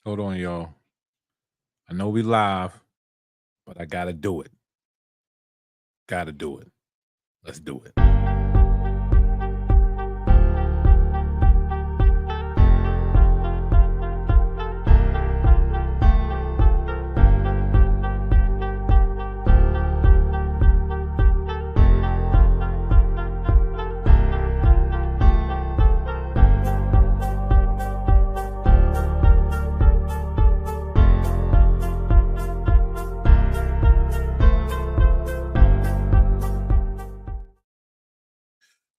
Hold on, y'all. I know we live, but I gotta do it. Gotta do it. Let's do it.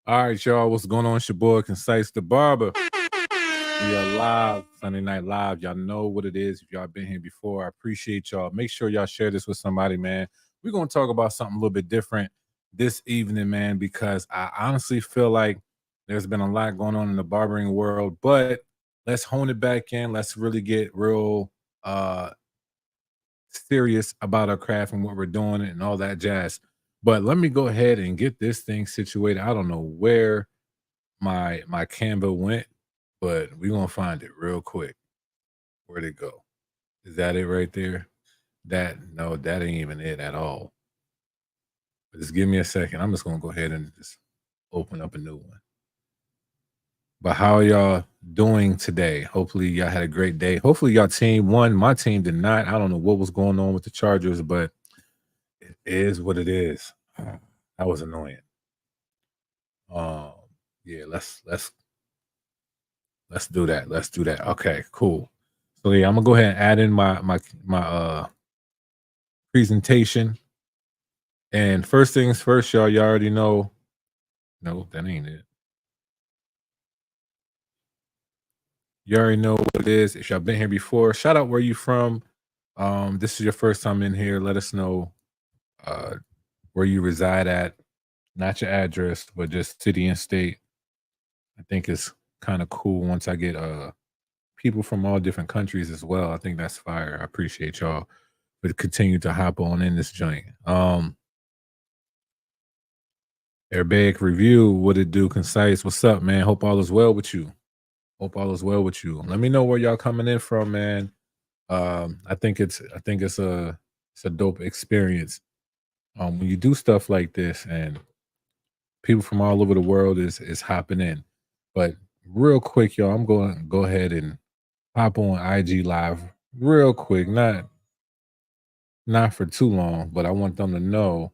All right, y'all. What's going on? It's your boy, ConcisetheBarber. We are live, Sunday Night Live. Y'all know what it is. If y'all been here before, I appreciate y'all. Make sure y'all share this with somebody, man. We're going to talk about something a little bit different this evening, man, because I honestly feel like there's been a lot going on in the barbering world, but let's hone it back in. Let's really get real serious about our craft and what we're doing and all that jazz. But let me go ahead and get this thing situated. I don't know where my Canva went, but we're gonna find it real quick. Where'd it go? Is that it right there? No, that ain't even it at all. But just give me a second. I'm just gonna go ahead and just open up a new one. But how are y'all doing today? Hopefully y'all had a great day. Hopefully y'all team won. My team did not. I don't know what was going on with the Chargers, but it is what it is. That was annoying. Yeah, let's do that. Let's do that. Okay, cool. So yeah, I'm gonna go ahead and add in my presentation. And first things first, y'all already know. No, that ain't it. You already know what it is. If y'all been here before, shout out where you from. This is your first time in here. Let us know where you reside at, not your address, but just city and state. I think it's kind of cool once I get people from all different countries as well. I think that's fire. I appreciate y'all, but continue to hop on in this joint. Airbag review, what it do? Concise, what's up, man? Hope all is well with you. Hope all is well with you. Let me know where y'all coming in from, man. I think it's a dope experience. When you do stuff like this and people from all over the world is hopping in. But real quick, y'all, I'm going to go ahead and hop on IG Live real quick. Not for too long, but I want them to know.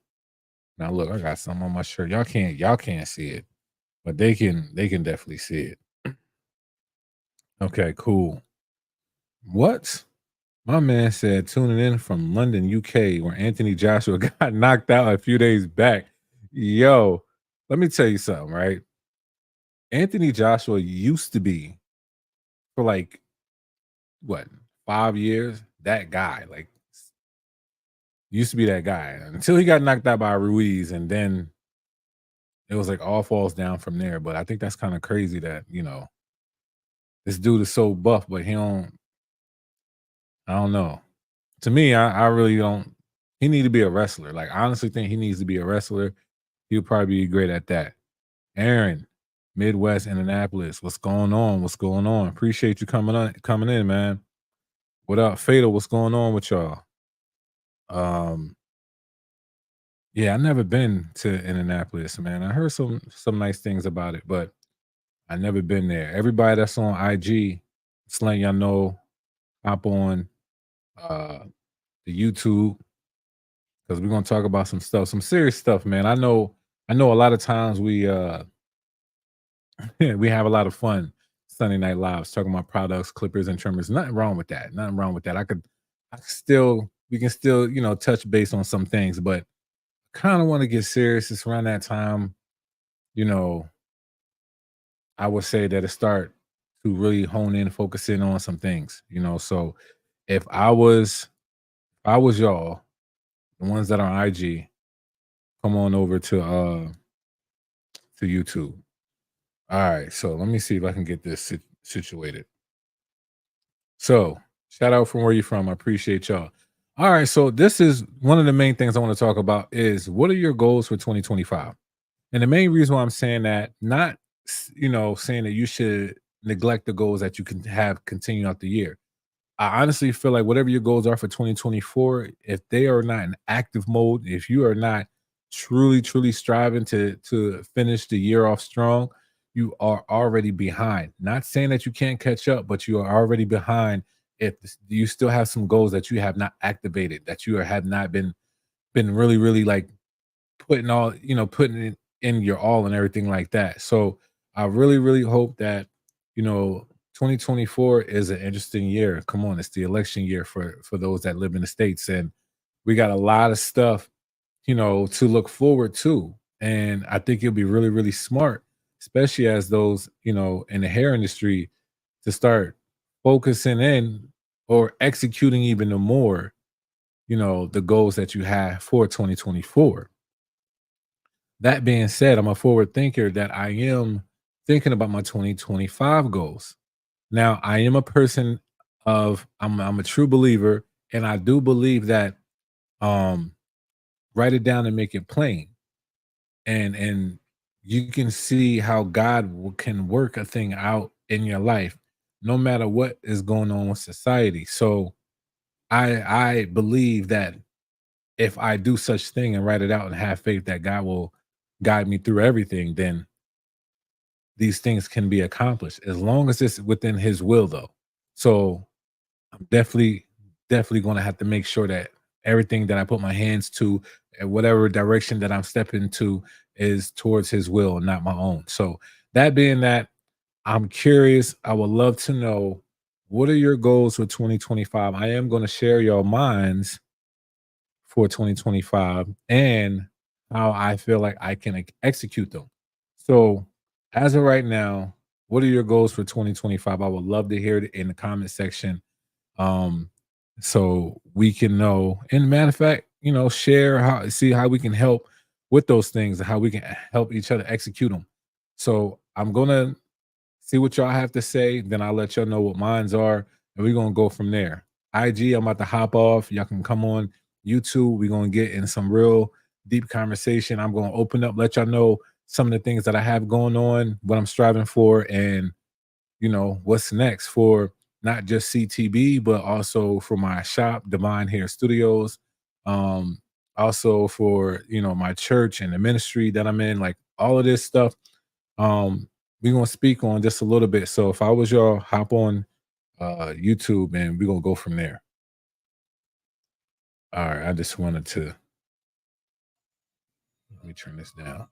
Now look, I got something on my shirt. Y'all can't see it, but they can definitely see it. Okay, cool. What? My man said tuning in from London, UK, where Anthony Joshua got knocked out a few days back. Yo, let me tell you something, right? Anthony Joshua used to be, for like, what, 5 years, that guy. Like, used to be that guy until he got knocked out by Ruiz, and then it was like all falls down from there. But I think that's kind of crazy that, this dude is so buff, but I don't know. To me, I really don't. He need to be a wrestler. Like, I honestly think he needs to be a wrestler. He'll probably be great at that. Aaron, Midwest, Indianapolis. What's going on? What's going on? Appreciate you coming in, man. What up, Fatal? What's going on with y'all? Yeah, I've never been to Indianapolis, man. I heard some nice things about it, but I never been there. Everybody that's on IG, just letting y'all know, hop on the YouTube, because we're gonna talk about some stuff, some serious stuff, man. I know a lot of times we we have a lot of fun Sunday Night Lives talking about products, clippers, and trimmers. Nothing wrong with that. Nothing wrong with that. We can still, touch base on some things, but kind of want to get serious. It's around that time, I would say that it start to really hone in, focus in on some things, So if I was y'all, the ones that are on IG, come on over to YouTube. All right, so let me see if I can get this situated. So shout out from where you're from. I appreciate y'all. All right, so this is one of the main things I want to talk about is what are your goals for 2025? And the main reason why I'm saying that, not saying that you should neglect the goals that you can have continue out the year. I honestly feel like whatever your goals are for 2024, if they are not in active mode, if you are not truly striving to finish the year off strong, you are already behind. Not saying that you can't catch up, but you are already behind if you still have some goals that you have not activated, that you have not been really like putting all, putting it in your all and everything like that. So I really hope that, 2024 is an interesting year. Come on, it's the election year for those that live in the States. And we got a lot of stuff, to look forward to. And I think you'll be really smart, especially as those, in the hair industry, to start focusing in or executing even the more, the goals that you have for 2024. That being said, I'm a forward thinker that I am thinking about my 2025 goals. Now, I am a person of I'm a true believer, and I do believe that um write it down and make it plain. And you can see how God can work a thing out in your life no matter what is going on with society. So I believe that if I do such thing and write it out and have faith that God will guide me through everything, then these things can be accomplished as long as it's within his will though. So I'm definitely going to have to make sure that everything that I put my hands to and whatever direction that I'm stepping to is towards his will and not my own. So that being that, I'm curious. I would love to know, what are your goals for 2025? I am going to share your minds for 2025 and how I feel like I can execute them. So, as of right now, what are your goals for 2025? I would love to hear it in the comment section, um, so we can know. And matter of fact, share how, see how we can help with those things and how we can help each other execute them. So, I'm gonna see what y'all have to say. Then I'll let y'all know what mines are, and we're gonna go from there. IG, I'm about to hop off. Y'all can come on YouTube. We're gonna get in some real deep conversation. I'm gonna open up, let y'all know some of the things that I have going on, what I'm striving for, and what's next for not just CTB, but also for my shop, Divine Hair Studios. Um, Also for my church and the ministry that I'm in, like all of this stuff. We're gonna speak on just a little bit. So if I was y'all, hop on YouTube and we're gonna go from there. All right, I just wanted to let me turn this down.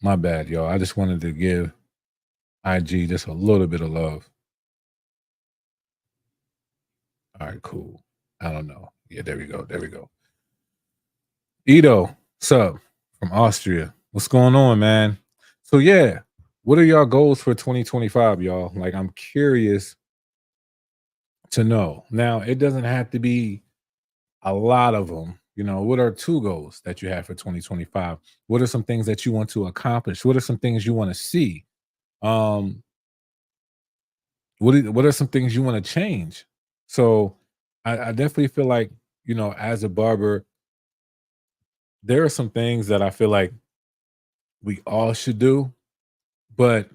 My bad, y'all. I just wanted to give IG just a little bit of love. All right, cool. I don't know. Yeah, there we go. There we go. Ito, what's up from Austria? What's going on, man? So yeah, what are y'all goals for 2025, y'all? Like, I'm curious to know. Now, it doesn't have to be a lot of them. What are two goals that you have for 2025? What are some things that you want to accomplish? What are some things you want to see? Um, what are some things you want to change? So, I definitely feel like as a barber, there are some things that I feel like we all should do, but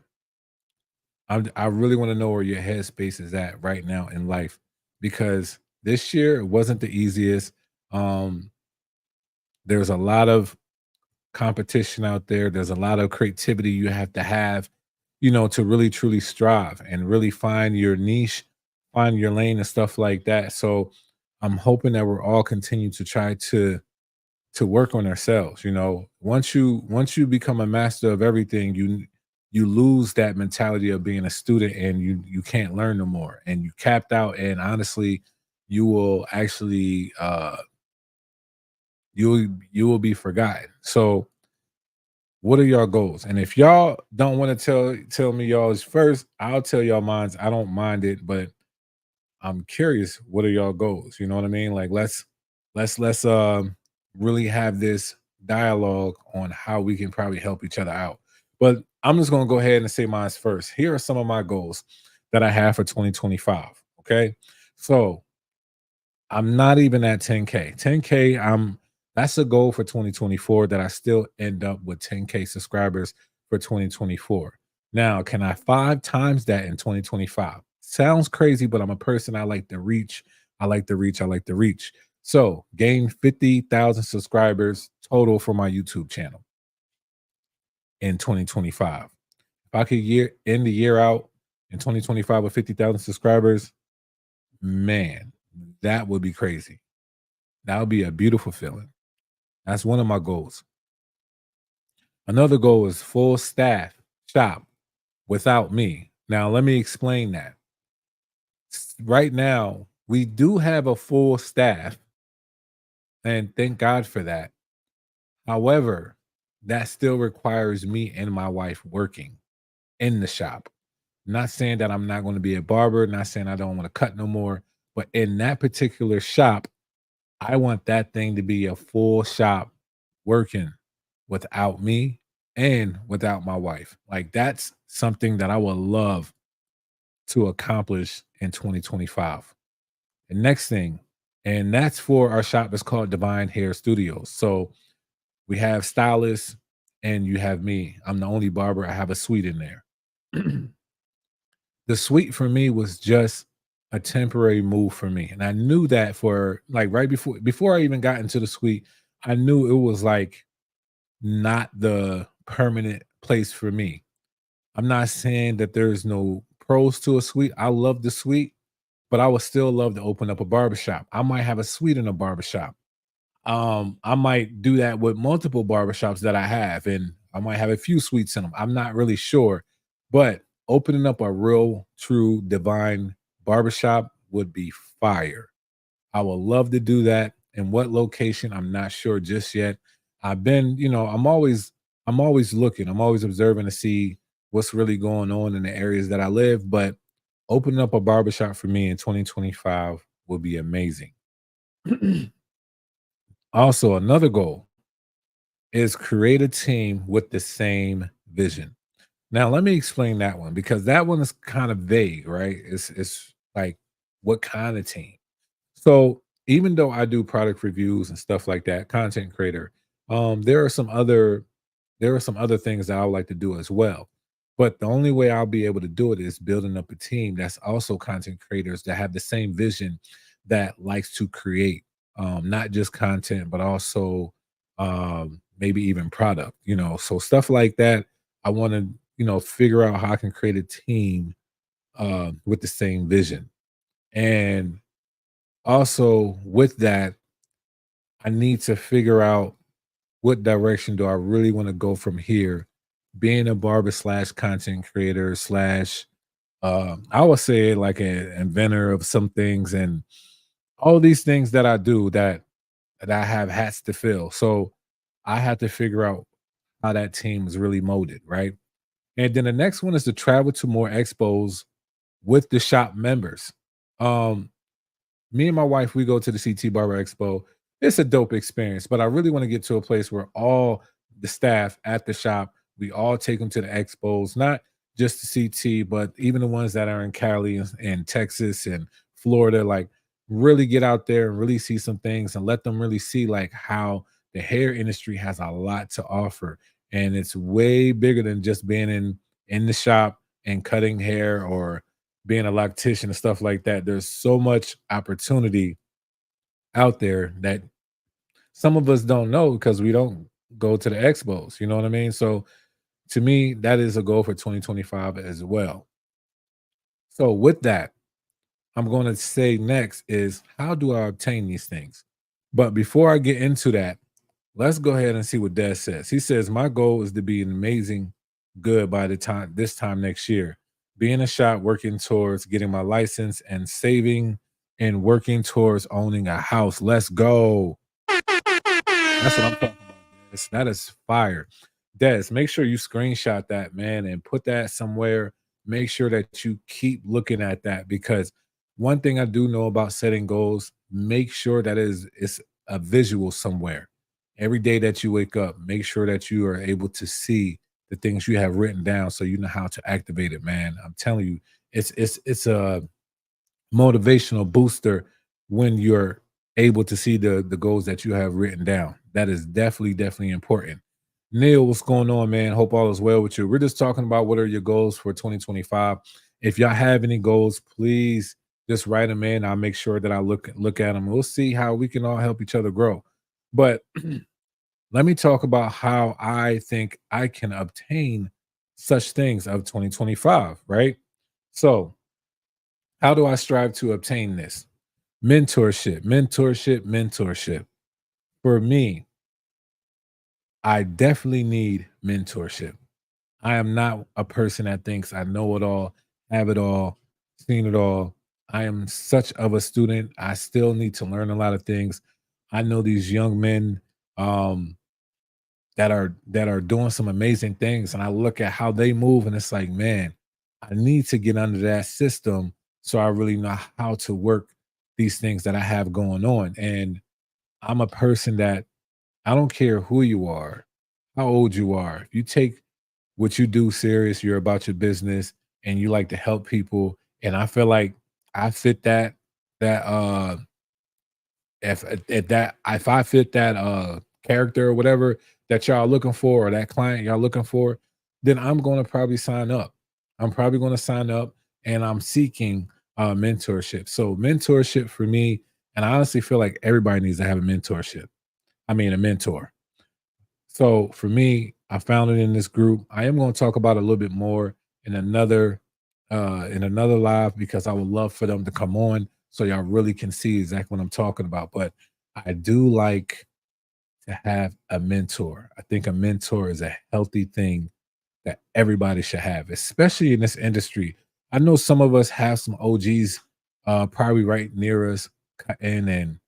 I really want to know where your headspace is at right now in life, because this year it wasn't the easiest. Um, there's a lot of competition out there. There's a lot of creativity you have, to really truly strive and really find your niche, find your lane and stuff like that. So I'm hoping that we're all continue to try to work on ourselves. Once you become a master of everything, you lose that mentality of being a student, and you can't learn no more, and you capped out, and honestly, you will actually you will be forgotten. So what are y'all goals? And if y'all don't want to tell me y'all's first, I'll tell y'all mine's. I don't mind it, but I'm curious, what are y'all goals? You know what I mean? Like, let's really have this dialogue on how we can probably help each other out. But I'm just gonna go ahead and say mine's first. Here are some of my goals that I have for 2025. Okay. So I'm not even at 10K. 10K, that's a goal for 2024 that I still end up with 10K subscribers for 2024. Now, can I 5 times that in 2025? sounds crazy, but I'm a person. I like to reach. I like to reach. I like to reach. So gain 50,000 subscribers total for my YouTube channel in 2025. If I could end the year out in 2025 with 50,000 subscribers, man, that would be crazy. That would be a beautiful feeling. That's one of my goals. Another goal is full staff shop without me. Now, let me explain that. Right now, we do have a full staff, and thank God for that. However, that still requires me and my wife working in the shop. Not saying that I'm not going to be a barber, not saying I don't want to cut no more, but in that particular shop, I want that thing to be a full shop working without me and without my wife. Like that's something that I would love to accomplish in 2025. The next thing, and that's for our shop is called Divine Hair Studios. So we have stylists and you have me. I'm the only barber. I have a suite in there. The suite for me was just a temporary move for me. And I knew that for like right before I even got into the suite, I knew it was like not the permanent place for me. I'm not saying that there's no pros to a suite. I love the suite, but I would still love to open up a barbershop. I might have a suite in a barbershop. I might do that with multiple barbershops that I have, and I might have a few suites in them. I'm not really sure, but opening up a real, true, divine barbershop would be fire. I would love to do that. In what location? I'm not sure just yet. I've been, I'm always looking. I'm always observing to see what's really going on in the areas that I live. But opening up a barbershop for me in 2025 would be amazing. Also, another goal is create a team with the same vision. Now, let me explain that one because that one is kind of vague, right? It's like what kind of team? So even though I do product reviews and stuff like that, content creator, there are some other things that I would like to do as well. But the only way I'll be able to do it is building up a team that's also content creators that have the same vision that likes to create not just content, but also maybe even product, so stuff like that. I want to, figure out how I can create a team with the same vision. And also with that, I need to figure out what direction do I really want to go from here, being a barber slash content creator slash I would say like an inventor of some things and all these things that I do that I have hats to fill. So I have to figure out how that team is really molded, right? And then the next one is to travel to more expos with the shop members. Um, Me and my wife, we go to the CT Barber Expo. It's a dope experience, but I really want to get to a place where all the staff at the shop, we all take them to the expos, not just the CT, but even the ones that are in Cali and Texas and Florida, like really get out there and really see some things and let them really see like how the hair industry has a lot to offer. And it's way bigger than just being in the shop and cutting hair or being a loctician and stuff like that. There's so much opportunity out there that some of us don't know because we don't go to the expos. You know what I mean? So to me, that is a goal for 2025 as well. So with that, I'm going to say next is how do I obtain these things? But before I get into that, let's go ahead and see what Des says. He says, my goal is to be an amazing good by the time this time next year. Be in a shop working towards getting my license and saving and working towards owning a house. Let's go. That's what I'm talking about. That is fire. Des, make sure you screenshot that, man, and put that somewhere. Make sure that you keep looking at that because one thing I do know about setting goals, make sure that it's a visual somewhere. Every day that you wake up, make sure that you are able to see the things you have written down so you know how to activate it, man. I'm telling you, it's a motivational booster when you're able to see the goals that you have written down. That is definitely important. Neil, what's going on, man? Hope all is well with you. We're just talking about what are your goals for 2025. If y'all have any goals, please just write them in. I'll make sure that I look at them. We'll see how we can all help each other grow. But let me talk about how I think I can obtain such things of 2025, right? So, how do I strive to obtain this? Mentorship, mentorship, mentorship. For me, I definitely need mentorship. I am not a person that thinks I know it all, have it all, seen it all. I am such of a student. I still need to learn a lot of things. I know these young men um, that are doing some amazing things, and I look at how they move, and it's like, man, I need to get under that system so I really know how to work these things that I have going on. And I'm a person that I don't care who you are, how old you are. If you take what you do serious, you're about your business and you like to help people. And I feel like I fit that if I fit that character or whatever that y'all looking for or that client y'all looking for, then I'm gonna probably sign up. I'm probably gonna sign up and I'm seeking mentorship. So mentorship for me, and I honestly feel like everybody needs to have a mentorship. I mean a mentor. So for me, I found it in this group. I am going to talk about it a little bit more in another live because I would love for them to come on so y'all really can see exactly what I'm talking about. But I do like to have a mentor. I think a mentor is a healthy thing that everybody should have, especially in this industry. I know some of us have some OGs probably right near us and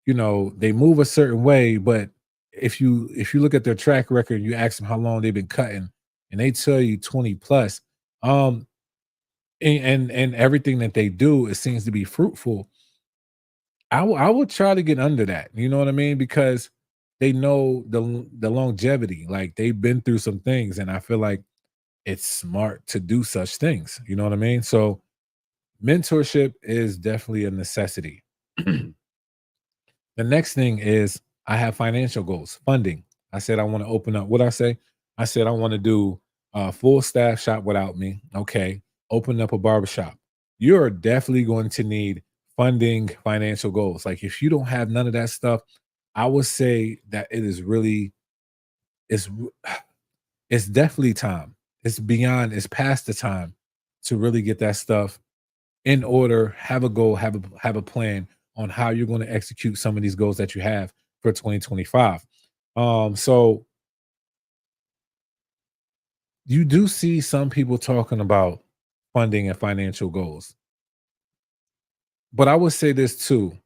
they move a certain way, but if you look at their track record, you ask them how long they've been cutting, and they tell you 20 plus, um, and everything that they do, it seems to be fruitful. I will try to get under that. You know what I mean? Because they know the longevity, like they've been through some things, and I feel like it's smart to do such things. You know what I mean? So mentorship is definitely a necessity. The next thing is I have financial goals, funding. I said I want to open up. What I say? I said I want to do a full staff shop without me. Okay, open up a barber shop. You're definitely going to need funding, financial goals. Like if you don't have none of that stuff, I would say that it is really it's it's definitely time. It's beyond. It's past the time to really get that stuff in order, have a goal, have a plan on how you're going to execute some of these goals that you have for 2025. So you do see some people talking about funding and financial goals. But I would say this too.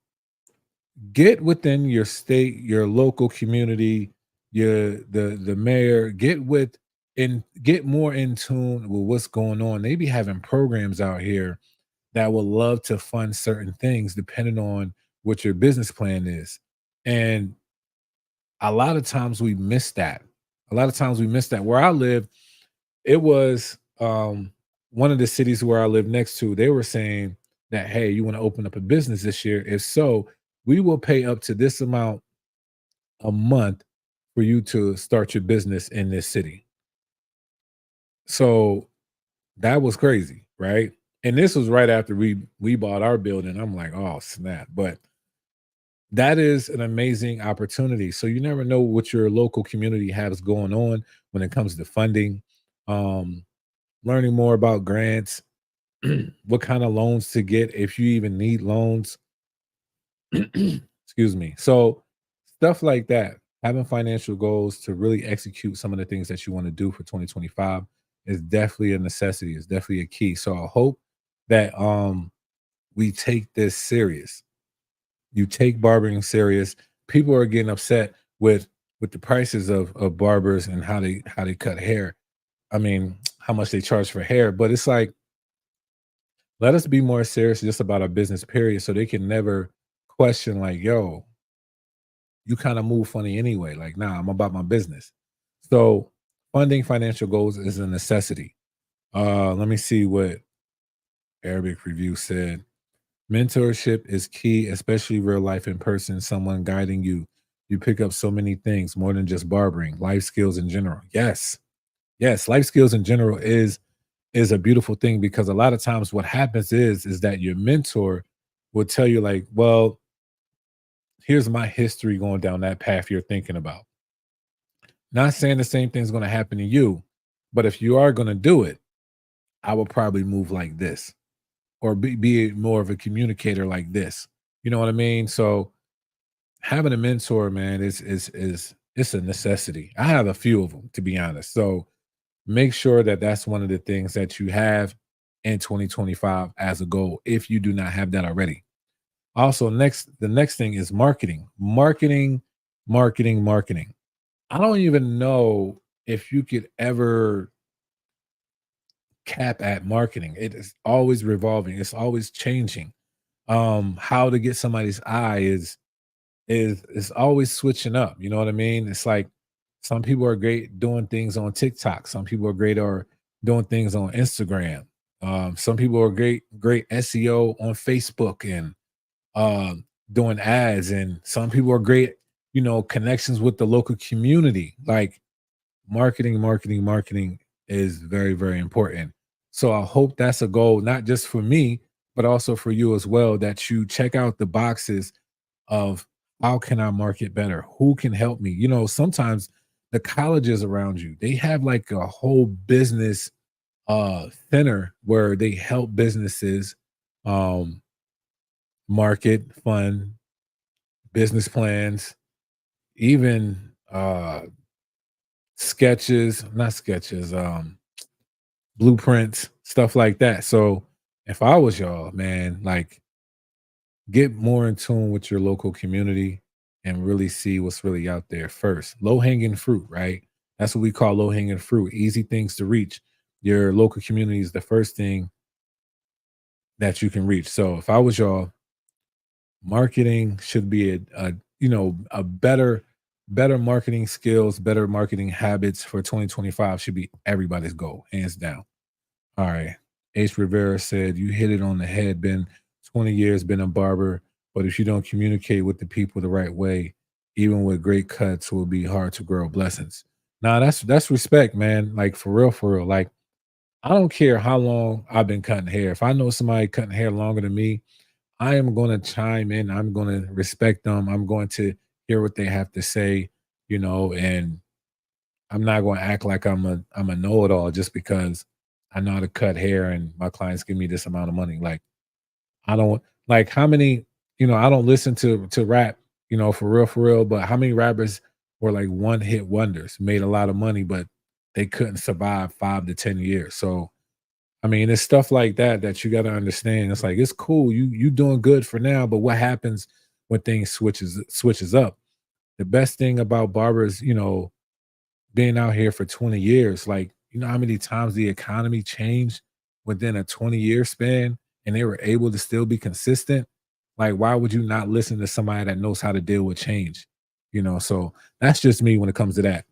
Get within your state, your local community, the mayor, get more in tune with what's going on. They be having programs out here that would love to fund certain things depending on what your business plan is. And a lot of times we miss that. A lot of times we miss that. Where I live, it was one of the cities where I live next to, they were saying that, hey, you want to open up a business this year? If so, we will pay up to this amount a month for you to start your business in this city. So that was crazy, right? And this was right after we bought our building. I'm like, oh snap. But that is an amazing opportunity. So you never know what your local community has going on when it comes to funding, um, learning more about grants, what kind of loans to get if you even need loans. Excuse me. So stuff like that, having financial goals to really execute some of the things that you want to do for 2025 is definitely a necessity. It's definitely a key. So I hope that we take this serious. You take barbering serious. People are getting upset with the prices of barbers and how they cut hair. I mean, how much they charge for hair, but it's like let us be more serious just about our business period so they can never question like, yo, you kind of move funny anyway. Like, nah, I'm about my business. So funding financial goals is a necessity. Let me see what Arabic Review said. Mentorship is key, especially real life in person, someone guiding you. You pick up so many things more than just barbering, life skills in general. Yes. Yes. Life skills in general is is a beautiful thing because a lot of times what happens is that your mentor will tell you like, well, here's my history going down that path you're thinking about. Not saying the same thing's going to happen to you, but if you are going to do it, I will probably move like this or be more of a communicator like this. You know what I mean? So having a mentor, man, is it's a necessity. I have a few of them, to be honest. So make sure that that's one of the things that you have in 2025 as a goal if you do not have that already. Also, the next thing is marketing. Marketing. I don't even know if you could ever cap at marketing. It is always revolving. It's always changing. How to get somebody's eye is always switching up. You know what I mean? It's like some people are great doing things on TikTok. Some people are great or doing things on Instagram. Some people are great SEO on Facebook and doing ads. And some people are great, connections with the local community. Like marketing is very, very important. So I hope that's a goal, not just for me, but also for you as well, that you check out the boxes of how can I market better? Who can help me? Sometimes the colleges around you, they have like a whole business center where they help businesses um market, fund, business plans, even sketches, not sketches, blueprints, stuff like that. So if I was y'all, man, like get more in tune with your local community and really see what's really out there first. Low hanging fruit, right? That's what we call low hanging fruit, easy things to reach. Your local community is the first thing that you can reach. So if I was y'all, marketing should be a better marketing skills, better marketing habits for 2025 should be everybody's goal, hands down. All right. Ace Rivera said, "You hit it on the head. Been 20 years, been a barber, but if you don't communicate with the people the right way, even with great cuts, will be hard to grow. Blessings." Now that's respect, man. Like for real, for real. Like I don't care how long I've been cutting hair. If I know somebody cutting hair longer than me, I am going to chime in. I'm going to respect them. I'm going to hear what they have to say, and I'm not going to act like I'm a know-it-all just because I know how to cut hair and my clients give me this amount of money. Like I don't like how many, I don't listen to rap, for real, but how many rappers were like one hit wonders, made a lot of money, but they couldn't survive 5 to 10 years. So I mean, it's stuff like that that you got to understand. It's like it's cool, you doing good for now, but what happens when things switches up? The best thing about barbers, being out here for 20 years, like, how many times the economy changed within a 20-year span and they were able to still be consistent? Like, why would you not listen to somebody that knows how to deal with change? So that's just me when it comes to that.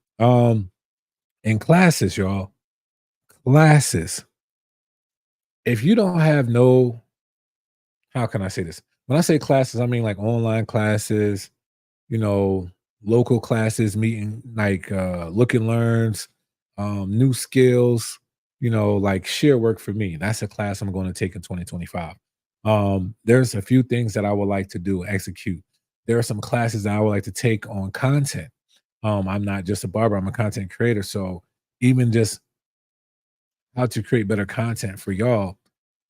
In classes, y'all, classes. If you don't have no, how can I say this? When I say classes, I mean like online classes, you know, local classes, meeting like look and learns, new skills, like share work for me. That's a class I'm going to take in 2025. There's a few things that I would like to do, execute. There are some classes that I would like to take on content. I'm not just a barber, I'm a content creator. So even just how to create better content for y'all,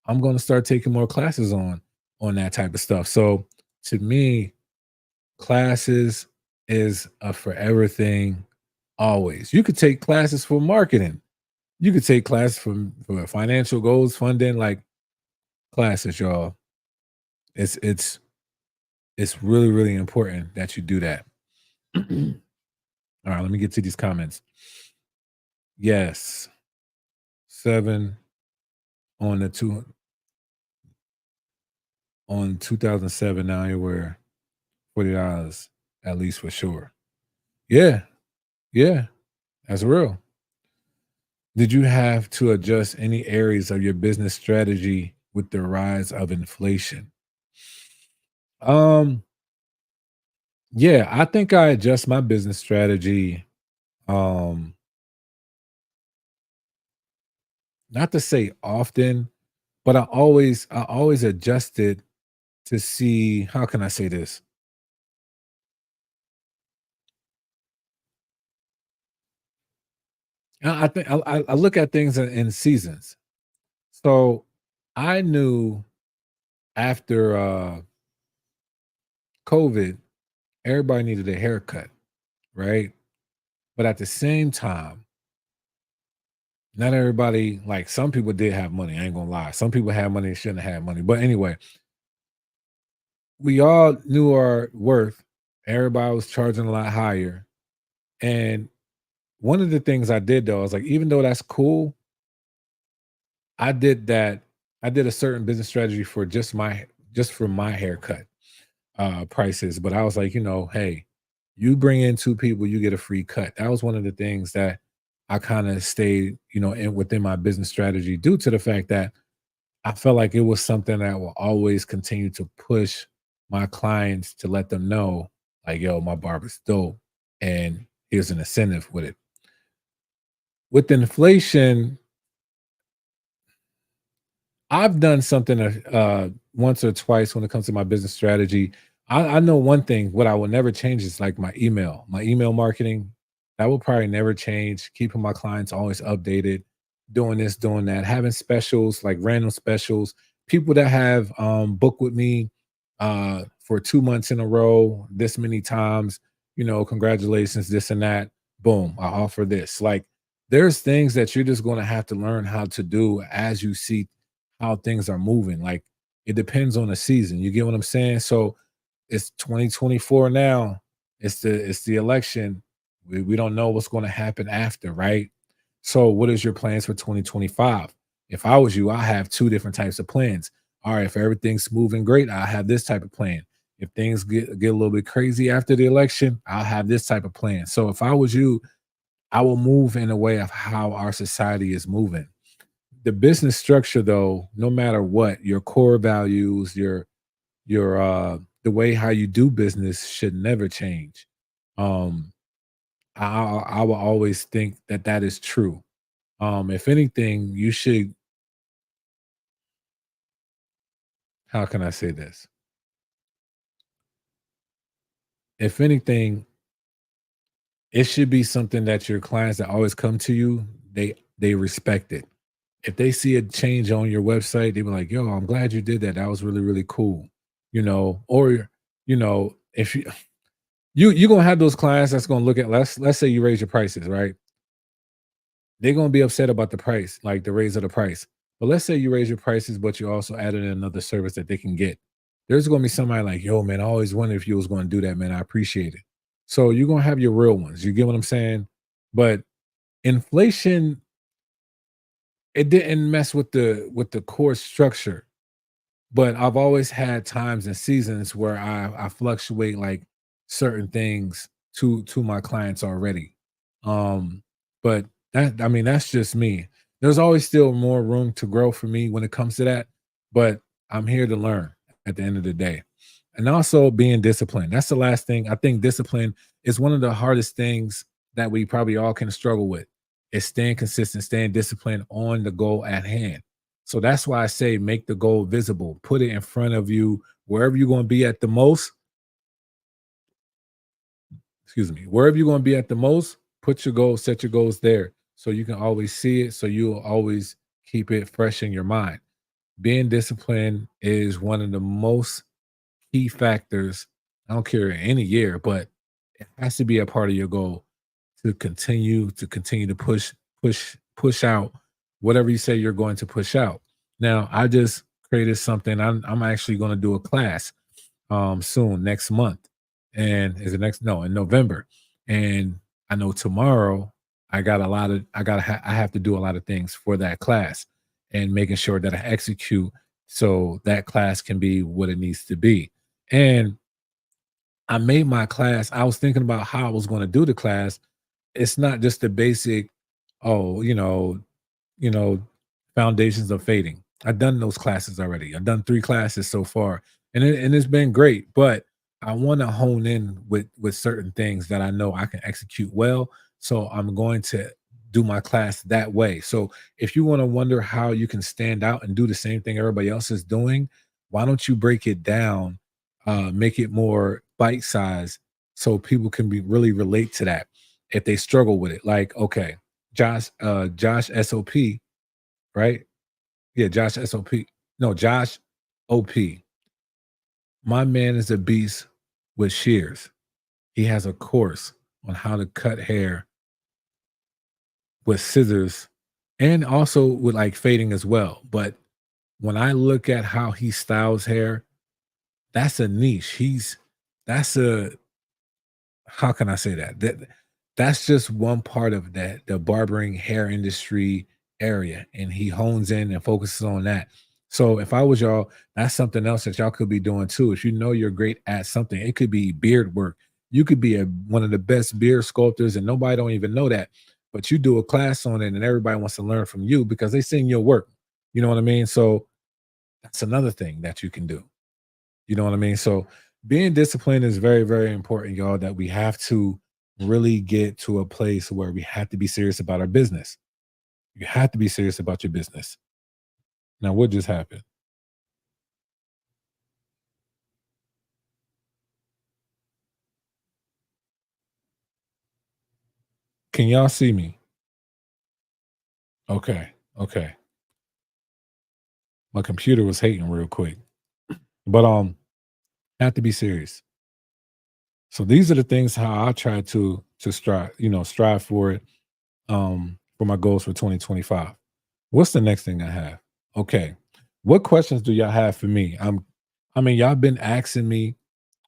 I'm going to start taking more classes on that type of stuff. So to me, classes is a forever thing always. You could take classes for marketing. You could take classes for financial goals, funding, like classes, y'all. It's it's really, really important that you do that. All right, let me get to these comments. Yes. 7 on the two on 2007. Now you wear $40 at least for sure. Yeah, yeah, that's real. Did you have to adjust any areas of your business strategy with the rise of inflation? Um, yeah, I think I adjust my business strategy um not to say often, but I always adjusted to see, how can I say this? I think I look at things in seasons. So I knew after COVID, everybody needed a haircut, right? But at the same time, not everybody, like some people did have money. I ain't gonna lie. Some people had money and shouldn't have had money. But anyway, we all knew our worth. Everybody was charging a lot higher. And one of the things I did though, I was like, even though that's cool, I did that. I did a certain business strategy for just for my haircut prices. But I was like, hey, you bring in two people, you get a free cut. That was one of the things that I kind of stayed, in within my business strategy due to the fact that I felt like it was something that will always continue to push my clients to let them know, like, yo, my barber's dope. And here's an incentive with it. With inflation, I've done something once or twice when it comes to my business strategy. I know one thing, what I will never change is like my email marketing. That will probably never change. Keeping my clients always updated, doing this, doing that, having specials, like random specials. People that have booked with me for 2 months in a row, this many times, congratulations, this and that. Boom, I offer this. Like there's things that you're just going to have to learn how to do as you see how things are moving. Like it depends on the season. You get what I'm saying? So it's 2024 now. It's the election. We don't know what's going to happen after, right? So what is your plans for 2025? If I was you, I have two different types of plans. All right, if everything's moving great, I have this type of plan. If things get a little bit crazy after the election, I'll have this type of plan. So if I was you, I will move in a way of how our society is moving. The business structure though, no matter what, your core values, your the way how you do business should never change. um I will always think that that is true. If anything, you should, how can I say this, if anything, it should be something that your clients that always come to you, they respect it. If they see a change on your website, they be like, yo, I'm glad you did that, that was really really cool. Or if you gonna have those clients that's gonna look at, let's say you raise your prices, right? They're gonna be upset about the price, like the raise of the price. But let's say you raise your prices, but you also added in another service that they can get. There's gonna be somebody like, yo, man, I always wondered if you was gonna do that, man. I appreciate it. So you're gonna have your real ones. You get what I'm saying? But inflation, it didn't mess with the core structure. But I've always had times and seasons where I fluctuate like certain things to my clients already. But that, I mean, that's just me. There's always still more room to grow for me when it comes to that, but I'm here to learn at the end of the day. And also being disciplined. That's the last thing. I think discipline is one of the hardest things that we probably all can struggle with. Is staying consistent, staying disciplined on the goal at hand. So that's why I say make the goal visible, put it in front of you wherever you're going to be at the most. Excuse me, wherever you're going to be at the most, put your goals, set your goals there so you can always see it. So you'll always keep it fresh in your mind. Being disciplined is one of the most key factors. I don't care any year, but it has to be a part of your goal to continue to push out whatever you say you're going to push out. Now, I just created something. I'm actually going to do a class soon next month. And is it next, no, in November. And I know tomorrow I have to do a lot of things for that class and making sure that I execute so that class can be what it needs to be. And I made my class. I was thinking about how I was going to do the class. It's not just the basic, oh, you know, foundations of fading. I've done those classes already. I've done 3 classes so far, and it's been great, but I wanna hone in with certain things that I know I can execute well, so I'm going to do my class that way. So if you want to wonder how you can stand out and do the same thing everybody else is doing, why don't you break it down, make it more bite size so people can be really relate to that if they struggle with it. Like, okay, Josh SOP, right? Yeah, Josh SOP. No, Josh OP. My man is a beast with shears. He has a course on how to cut hair with scissors and also with like fading as well. But when I look at how he styles hair, that's a niche. That's a how can I say that? That's just one part of that, the barbering hair industry area. And he hones in and focuses on that. So if I was y'all, that's something else that y'all could be doing too. If you know you're great at something, it could be beard work. You could be one of the best beard sculptors, and nobody don't even know that. But you do a class on it, and everybody wants to learn from you because they seen your work. You know what I mean? So that's another thing that you can do. You know what I mean? So being disciplined is very, very important, y'all, that we have to really get to a place where we have to be serious about our business. You have to be serious about your business. Now, what just happened? Can y'all see me? Okay. Okay. My computer was hating real quick. But have to be serious. So these are the things how I try to strive for it for my goals for 2025. What's the next thing I have? Okay. What questions do y'all have for me? I mean, y'all been asking me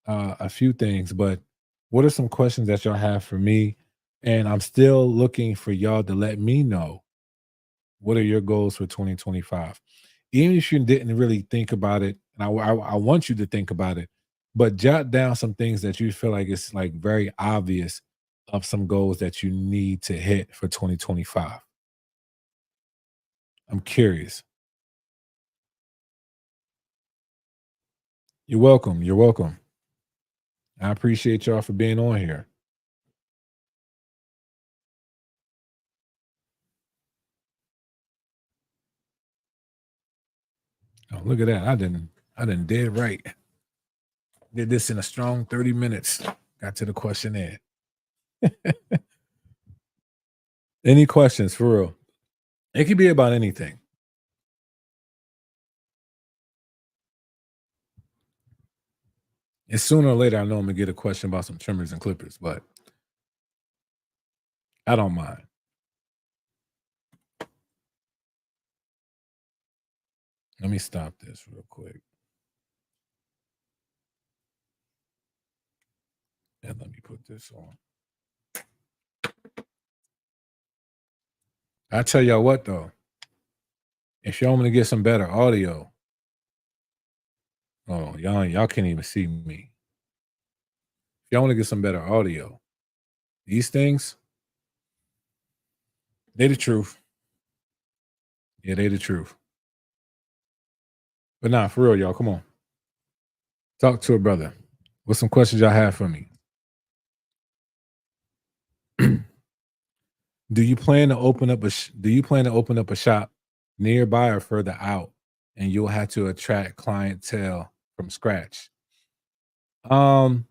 a few things, but what are some questions that y'all have for me? And I'm still looking for y'all to let me know what are your goals for 2025. Even if you didn't really think about it, and I want you to think about it, but jot down some things that you feel like it's like very obvious of some goals that you need to hit for 2025. I'm curious. You're welcome. You're welcome. I appreciate y'all for being on here. Oh, look at that. I didn't did right. Did this in a strong 30 minutes. Got to the questionnaire. Any questions for real? It could be about anything. And sooner or later, I know I'm gonna get a question about some trimmers and clippers, but I don't mind. Let me stop this real quick and let me put this on. I tell y'all what though, if y'all want to get some better audio, oh y'all can't even see me. If y'all want to get some better audio, these things, they the truth. Yeah, they the truth. But nah, for real, y'all, come on. Talk to a brother. What's some questions y'all have for me? Do you plan to open up a shop nearby or further out, and you'll have to attract clientele from scratch? Um,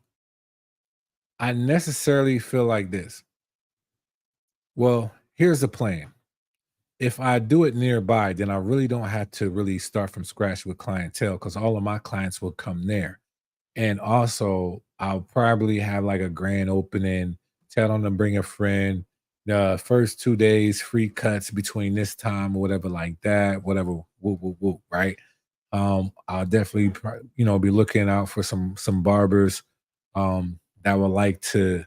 I necessarily feel like this. Well, here's the plan. If I do it nearby, then I really don't have to really start from scratch with clientele because all of my clients will come there. And also, I'll probably have like a grand opening, tell them to bring a friend. The first 2 days, free cuts between this time or whatever, like that, whatever, whoop, whoop, whoop, right? I'll definitely, be looking out for some barbers that would like to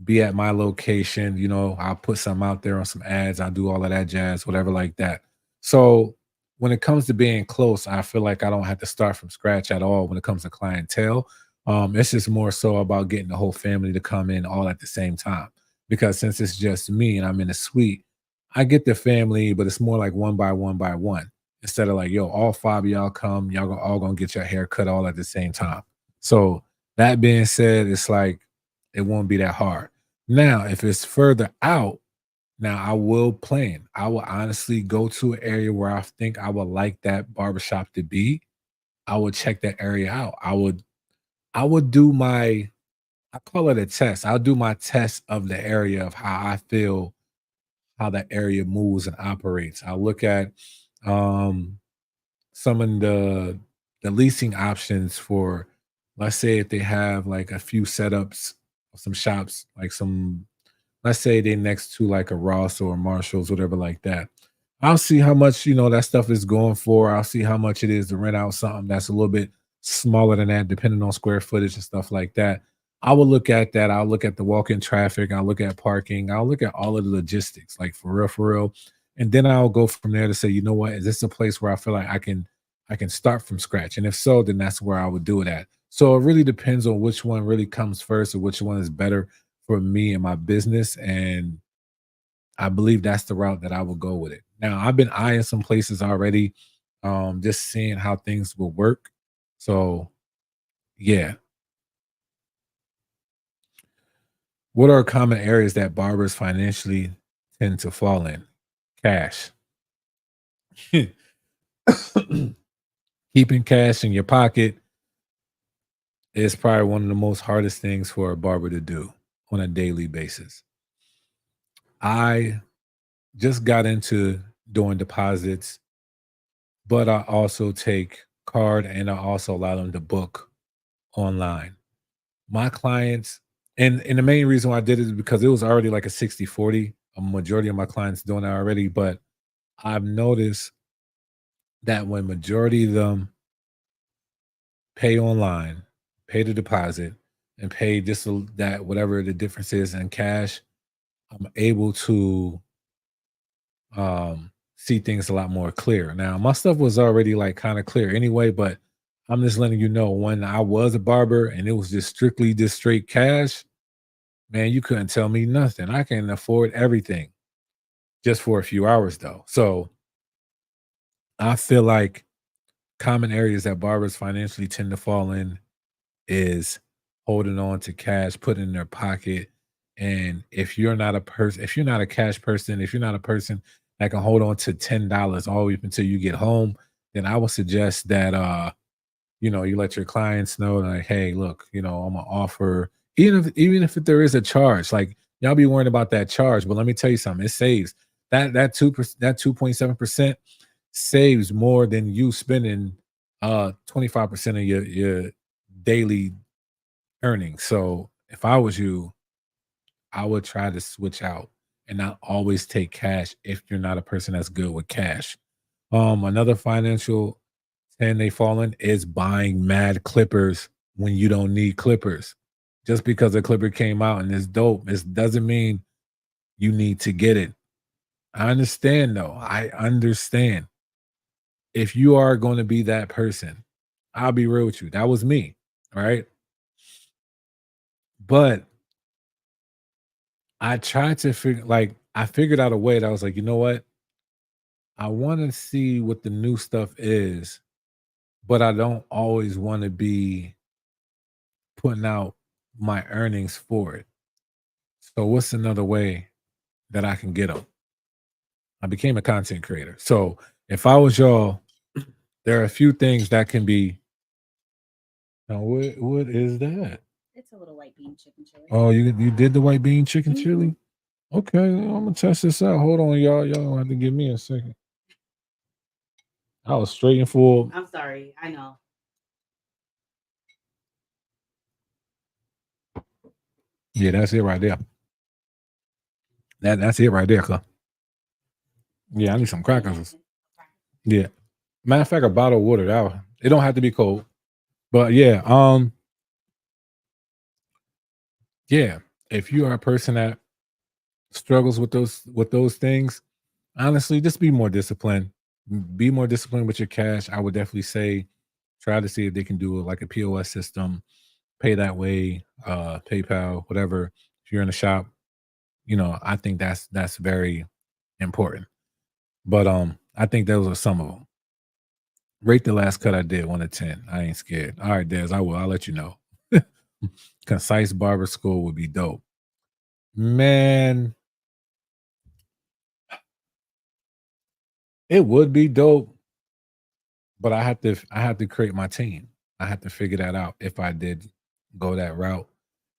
be at my location. I'll put some out there on some ads. I'll do all of that jazz, whatever like that. So when it comes to being close, I feel like I don't have to start from scratch at all when it comes to clientele. It's just more so about getting the whole family to come in all at the same time. Because since it's just me and I'm in a suite, I get the family, but it's more like one by one. Instead of like, yo, all five of y'all come, y'all all gonna get your hair cut all at the same time. So that being said, it's like it won't be that hard. Now, if it's further out, Now I will plan. I will honestly go to an area where I think I would like that barbershop to be. I would check that area out. I would do my I call it a test. I'll do my test of the area of how I feel, how that area moves and operates. I'll look at um some of the leasing options for, let's say if they have like a few setups, some shops, like some, let's say they next to like a Ross or a Marshalls, whatever like that. I'll see how much, that stuff is going for. I'll see how much it is to rent out something that's a little bit smaller than that, depending on square footage and stuff like that. I will look at that. I'll look at the walk-in traffic. I'll look at parking. I'll look at all of the logistics, like for real, for real. And then I'll go from there to say, you know what, is this a place where I feel like I can start from scratch? And if so, then that's where I would do it at. So it really depends on which one really comes first or which one is better for me and my business. And I believe that's the route that I will go with it. Now, I've been eyeing some places already, just seeing how things will work. So, yeah. What are common areas that barbers financially tend to fall in? Cash. Keeping cash in your pocket is probably one of the most hardest things for a barber to do on a daily basis. I just got into doing deposits, but I also take card and I also allow them to book online. My clients, and the main reason why I did it is because it was already like a 60-40. A majority of my clients doing that already, but I've noticed that when majority of them pay online, pay the deposit, and pay just that whatever the difference is in cash, I'm able to see things a lot more clear. Now, my stuff was already like kind of clear anyway, but I'm just letting you know when I was a barber and it was just strictly just straight cash, man, you couldn't tell me nothing. I can afford everything just for a few hours though. So I feel like common areas that barbers financially tend to fall in is holding on to cash, put in their pocket. And if you're not a person, if you're not a cash person, if you're not a person that can hold on to $10 all the way up until you get home, then I would suggest that you let your clients know like, hey, look, I'm gonna offer, even if there is a charge, like y'all be worrying about that charge. But let me tell you something, it saves that 2%, that 2.7% saves more than you spending 25% of your daily earnings. So if I was you, I would try to switch out and not always take cash if you're not a person that's good with cash. Another financial 10 they fall in is buying mad clippers when you don't need clippers. Just because a clipper came out and it's dope, it doesn't mean you need to get it. I understand though. I understand. If you are going to be that person, I'll be real with you. That was me. Right. But I tried to figure like I figured out a way that I was like, you know what? I want to see what the new stuff is, but I don't always want to be putting out my earnings for it. So what's another way that I can get them? I became a content creator. So if I was y'all, there are a few things that can be. Now, what is that? It's a little white bean chicken chili. Oh, you did the white bean chicken chili? Okay, I'm gonna test this out. Hold on, y'all. Y'all gonna have to give me a second. I was straight and full. I'm sorry. I know. Yeah, that's it right there. That's it right there, cuz. Yeah, I need some crackers. Yeah. Matter of fact, a bottle of water. It don't have to be cold. But yeah, yeah. If you are a person that struggles with those things, honestly, just be more disciplined. Be more disciplined with your cash. I would definitely say try to see if they can do like a POS system, pay that way, PayPal, whatever. If you're in a shop, I think that's very important. But I think those are some of them. Rate the last cut I did 1 to 10. I ain't scared. All right, Des, I will. I'll let you know. Concise barber school would be dope. Man, It would be dope, but I have to create my team. I have to figure that out if I did go that route,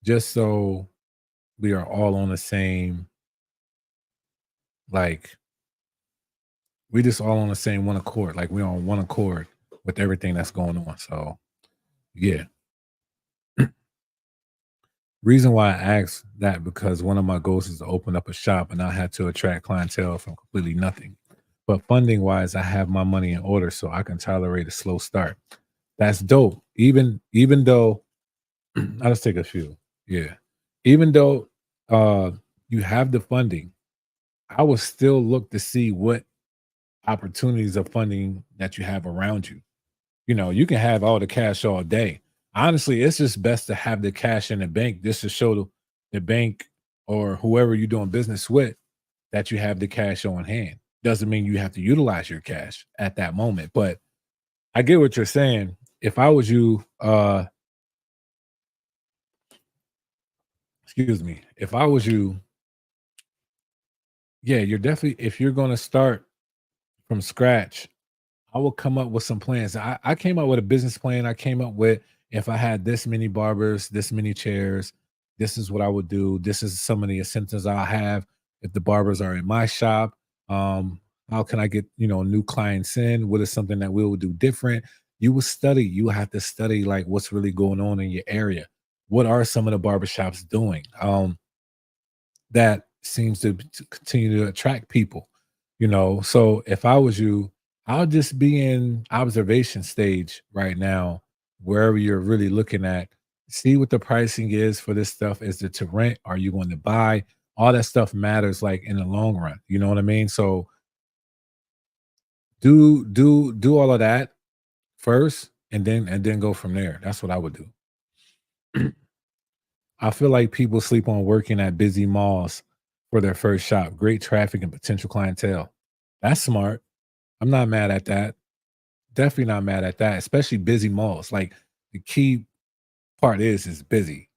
just so we are all on the same, like, we just all on the same one accord. Like, we're on one accord with everything that's going on. So yeah. Reason why I asked that, because one of my goals is to open up a shop and I had to attract clientele from completely nothing. But funding wise, I have my money in order so I can tolerate a slow start. That's dope. Even though I'll just take a few. Yeah. Even though uh you have the funding, I would still look to see what opportunities of funding that you have around you. You know, you can have all the cash all day. Honestly, it's just best to have the cash in the bank just to show the bank or whoever you're doing business with that you have the cash on hand. Doesn't mean you have to utilize your cash at that moment. But I get what you're saying. If I was you, excuse me, if I was you, yeah, you're definitely, if you're going to start from scratch, I will come up with some plans. I came up with a business plan. I came up with, if I had this many barbers, this many chairs, this is what I would do. This is some of the incentives I'll have if the barbers are in my shop. How can I get, new clients in? What is something that we will do different? You will study. You have to study like what's really going on in your area. What are some of the barbershops doing? That seems to continue to attract people, So if I was you, I'll just be in observation stage right now, wherever you're really looking at. See what the pricing is for this stuff. Is it to rent? Are you going to buy? All that stuff matters, like in the long run. You know what I mean? So do all of that first, and then go from there. That's what I would do. I feel like people sleep on working at busy malls for their first shop. Great traffic and potential clientele. That's smart. I'm not mad at that. Definitely not mad at that, especially busy malls. Like, the key part is busy.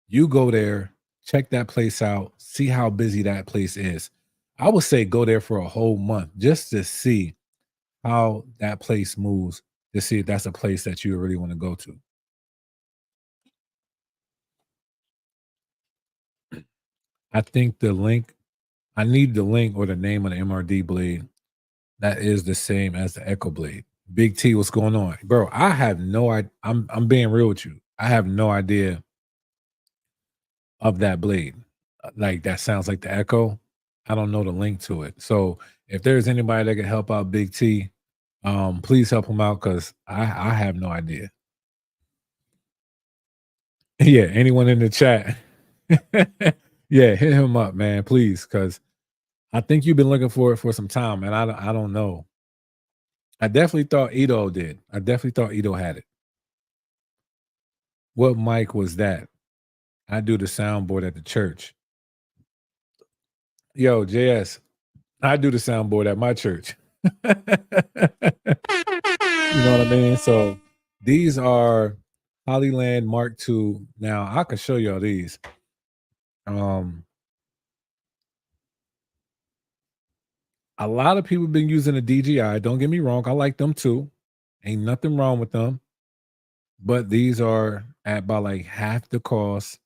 You go there, check that place out, see how busy that place is. I would say go there for a whole month just to see how that place moves, to see if that's a place that you really want to go to. I think I need the link or the name of the MRD blade that is the same as the Echo blade. Big T, what's going on? Bro, I have no idea. I'm being real with you. I have no idea of that blade. Like, that sounds like the Echo. I don't know the link to it. So if there's anybody that can help out Big T, please help him out, because I have no idea. Yeah, anyone in the chat. Yeah, hit him up, man, please, because I think you've been looking for it for some time, and I don't know. I definitely thought Ito did. I definitely thought Ito had it. What mic was that? I do the soundboard at the church. Yo, JS, I do the soundboard at my church. You know what I mean? So these are Hollyland Mark II. Now I can show y'all these. A lot of people been using the DJI. Don't get me wrong, I like them too. Ain't nothing wrong with them. But these are at about like half the cost.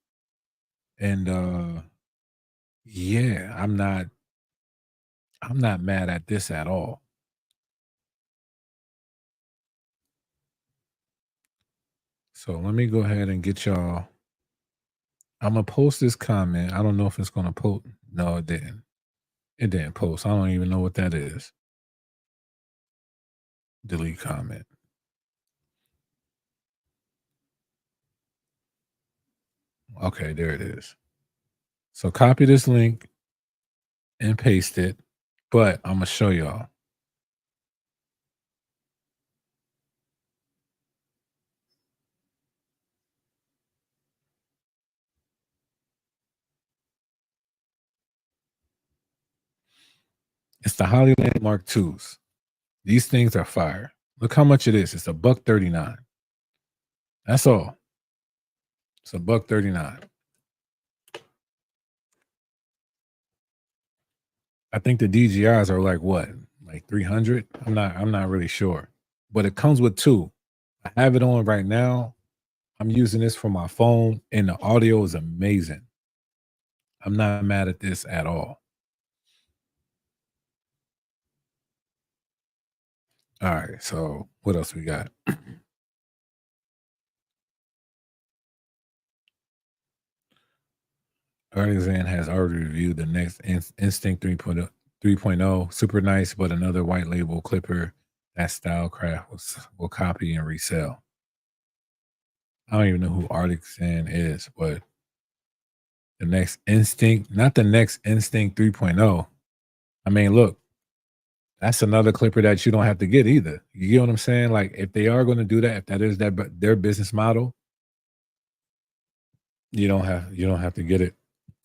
And yeah, I'm not mad at this at all. So let me go ahead and get y'all. I'm gonna post this comment. I don't know if it's gonna post. No, it didn't. It didn't post. I don't even know what that is. Delete comment. Okay, there it is. So copy this link and paste it. But I'm gonna show y'all. It's the Hollyland Mark IIs. These things are fire. Look how much it is. It's $139. That's all. It's $139. I think the DJIs are like what? like 300. I'm not really sure. But it comes with two. I have it on right now. I'm using this for my phone and the audio is amazing. I'm not mad at this at all. All right, so what else we got? Artisan has already reviewed the next Instinct 3.0. Super nice, but another white label clipper that Stylecraft will copy and resell. I don't even know who Artisan is, but the next Instinct, not the next Instinct 3.0. I mean, look, that's another clipper that you don't have to get either. You get what I'm saying? Like, if they are going to do that, if that is their business model, you don't have to get it.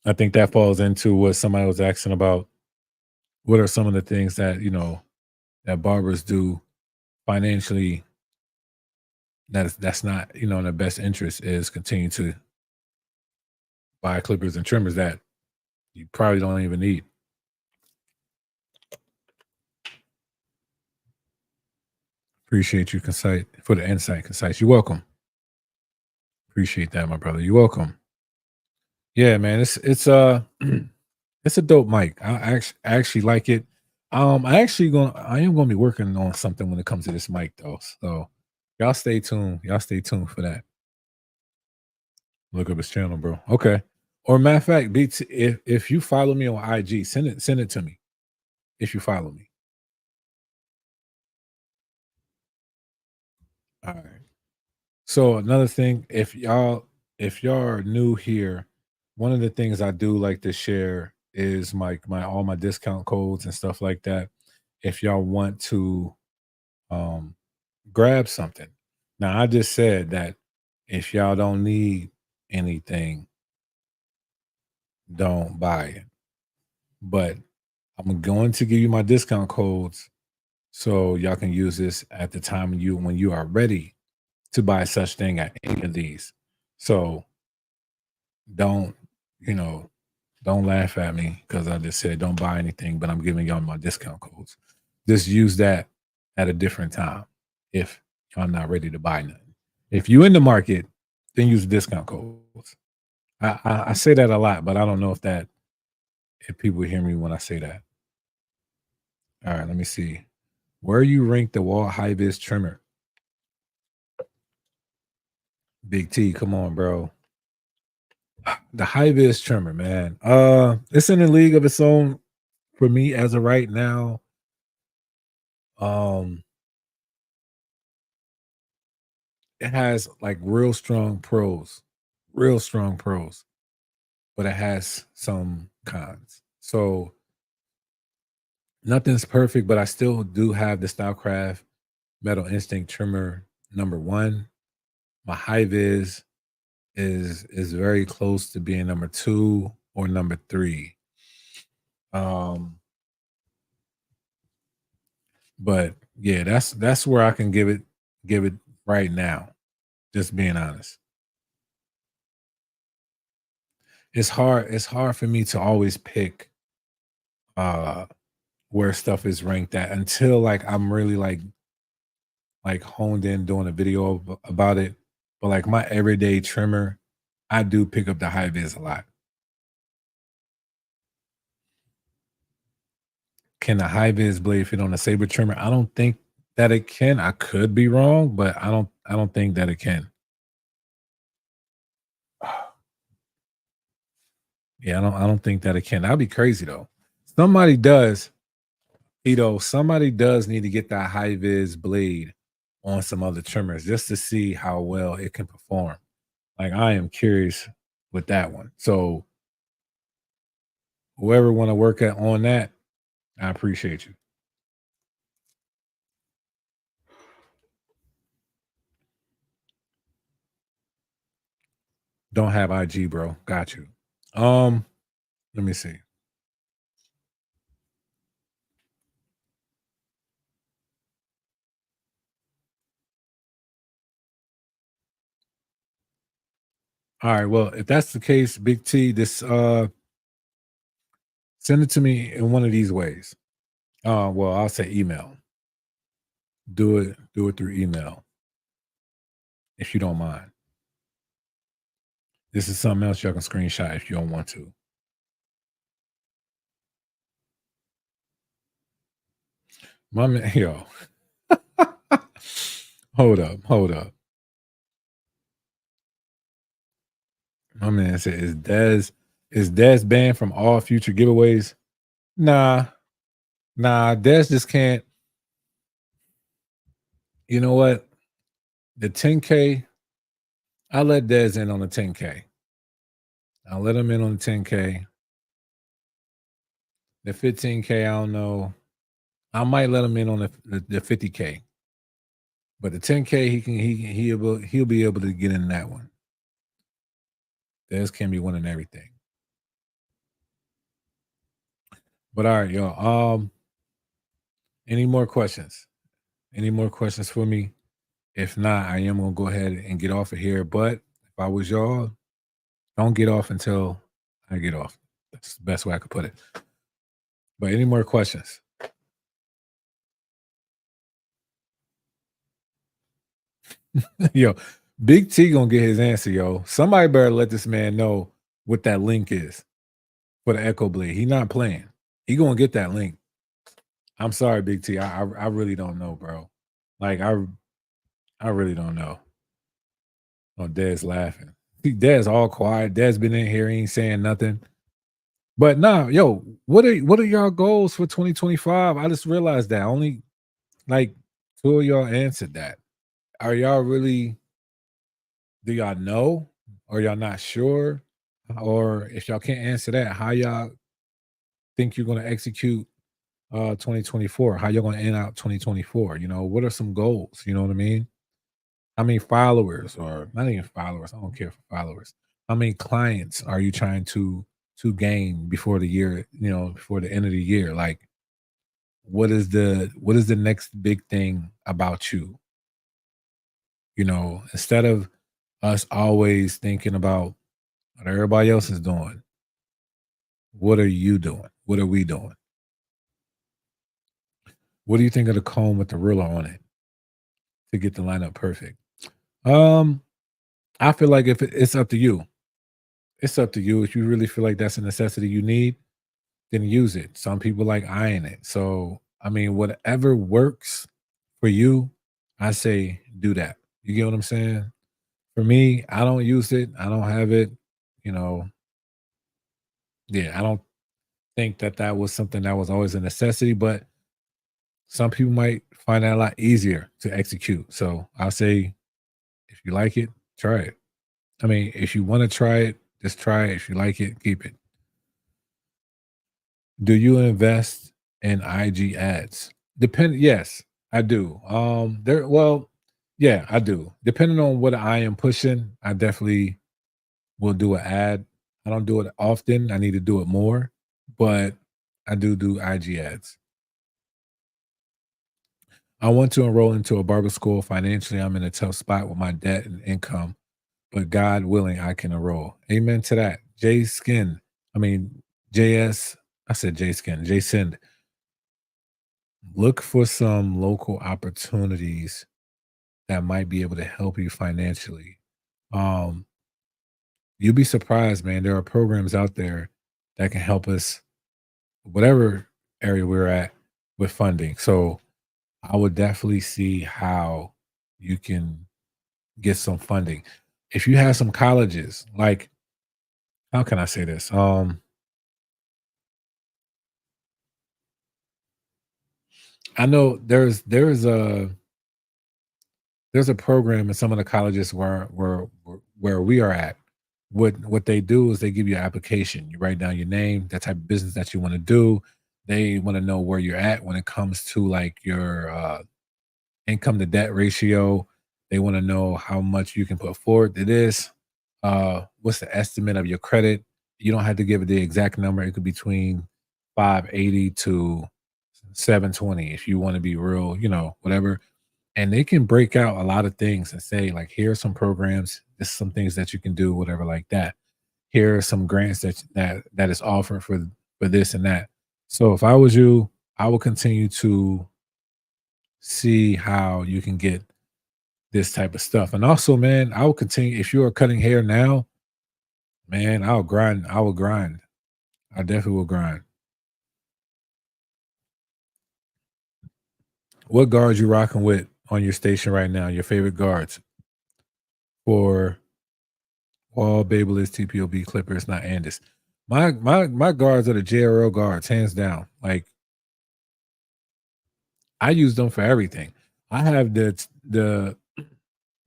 I think that falls into what somebody was asking about. What are some of the things that that barbers do financially that's not in their best interest is continue to buy clippers and trimmers that you probably don't even need. Appreciate you, Concise, for the insight, Concise. You're welcome. Appreciate that, my brother. You're welcome. Yeah, man. It's it's a dope mic. I actually like it. I am gonna be working on something when it comes to this mic though. So y'all stay tuned. Y'all stay tuned for that. Look up his channel, bro. Okay. Or matter of fact, BT, if you follow me on IG, send it to me. If you follow me. All right. So another thing, if y'all are new here, one of the things I do like to share is my all my discount codes and stuff like that. If y'all want to um grab something. Now I just said that if y'all don't need anything, don't buy it. But I'm going to give you my discount codes so y'all can use this at the time when you are ready to buy such thing at any of these. So don't, you know, don't laugh at me because I just said don't buy anything, but I'm giving y'all my discount codes. Just use that at a different time if y'all not ready to buy nothing. If you in the market, then use discount codes. I say that a lot, but I don't know if people hear me when I say that. All right, let me see. Where you rank the wall high vis trimmer? Big T, come on, bro. The high vis trimmer, man. It's in a league of its own for me as of right now. Um, it has like real strong pros, but it has some cons. So nothing's perfect, but I still do have the Stylecraft Metal Instinct trimmer number one. My high vis is very close to being number two or number three. Um, but yeah, that's where I can give it right now. Just being honest. It's hard for me to always pick uh where stuff is ranked at until like I'm really like honed in doing a video about it. But like my everyday trimmer, I do pick up the high vis a lot. Can the high vis blade fit on a saber trimmer? I don't think that it can. I could be wrong, but I don't think that it can. Yeah, I don't think that it can. That'd be crazy though. Somebody does, somebody does need to get that high vis blade on some other trimmers just to see how well it can perform. Like I am curious with that one. So whoever want to work at on that, I appreciate you. Don't have IG, bro. Got you. Um, Let me see. All right. Well, if that's the case, Big T, this send it to me in one of these ways. Well, I'll say email. Do it through email if you don't mind. This is something else y'all can screenshot if you don't want to. My man, yo, hold up, hold up. My man said, "Is Dez banned from all future giveaways?" Nah, nah. Dez just can't. You know what? The 10K, I let Dez in on the 10K. I'll let him in on the 10K. The 15K, I don't know. I might let him in on the 50K. But the 10K, he'll be able to get in that one. Dez can be winning everything. But all right, y'all. Any more questions? Any more questions for me? If not, I am gonna go ahead and get off of here. But if I was y'all, don't get off until I get off. That's the best way I could put it. But any more questions? Yo, Big T gonna get his answer, yo. Somebody better let this man know what that link is for the Echo Blade. He not playing. He gonna get that link. I'm sorry, Big T. I really don't know, bro. Like I really don't know. Oh, Dez laughing. See, Dez all quiet. Dez been in here, he ain't saying nothing. But nah, yo, what are y'all goals for 2025? I just realized that only like two of y'all answered that. Are y'all really? Do y'all know? Or y'all not sure? Or if y'all can't answer that, how y'all think you're gonna execute 2024? How y'all gonna end out 2024? You know, what are some goals? You know what I mean? How many followers, or not even followers? I don't care for followers. How many clients are you trying to gain before the year? You know, before the end of the year? Like, what is the next big thing about you? You know, instead of us always thinking about what everybody else is doing, what are you doing? What are we doing? What do you think of the comb with the ruler on it to get the lineup perfect? Um, I feel like if it's up to you. It's up to you. If you really feel like that's a necessity you need, then use it. Some people like eyeing it. So, I mean, whatever works for you, I say do that. You get what I'm saying? For me, I don't use it. I don't have it. You know, yeah, I don't think that was something that was always a necessity, but some people might find that a lot easier to execute. So I'll say, if you like it, try it. I mean, if you want to try it, just try it. If you like it, keep it. Do you invest in IG ads? Yes, I do. Yeah, I do. Depending on what I am pushing, I definitely will do an ad. I don't do it often. I need to do it more, but I do IG ads. I want to enroll into a barber school. Financially, I'm in a tough spot with my debt and income, but God willing, I can enroll. Amen to that. J Skin, I mean, JS, I said J Skin, J Send. Look for some local opportunities that might be able to help you financially. Um, you'll be surprised, man. There are programs out there that can help us, whatever area we're at, with funding. So I would definitely see how you can get some funding. If you have some colleges, like, how can I say this? I know there's a program in some of the colleges where we are at. What they do is they give you an application. You write down your name, that type of business that you want to do. They want to know where you're at when it comes to like your income to debt ratio. They want to know how much you can put forward to this. What's the estimate of your credit? You don't have to give it the exact number. It could be between 580 to 720 if you want to be real, whatever. And they can break out a lot of things and say, like, here are some programs, this is some things that you can do, whatever, like that. Here are some grants that is offered for this and that. So if I was you, I will continue to see how you can get this type of stuff. And also, man, I will continue if you are cutting hair now, man, I'll grind. I will grind. I definitely will grind. What guards you rocking with on your station right now? Your favorite guards for all Babyliss, TPOB, Clippers, not Andis. My guards are the JRL guards, hands down. Like I use them for everything. I have the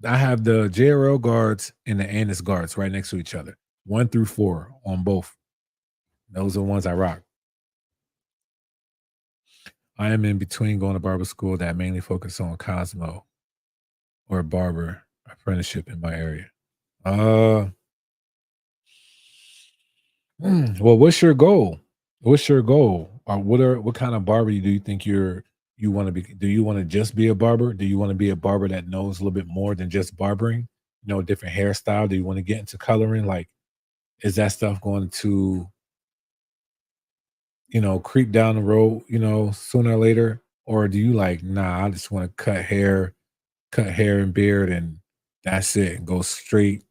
I have the JRL guards and the Andis guards right next to each other, 1 through 4 on both. Those are the ones I rock. I am in between going to barber school that mainly focus on Cosmo or barber apprenticeship in my area. Uh, well, what's your goal? What's your goal? What kind of barber do you think you want to be? Do you want to just be a barber? Do you want to be a barber that knows a little bit more than just barbering? You know, different hairstyle. Do you want to get into coloring? Like, is that stuff going to creep down the road? Sooner or later, or do you like, nah? I just want to cut hair and beard, and that's it, and go straight,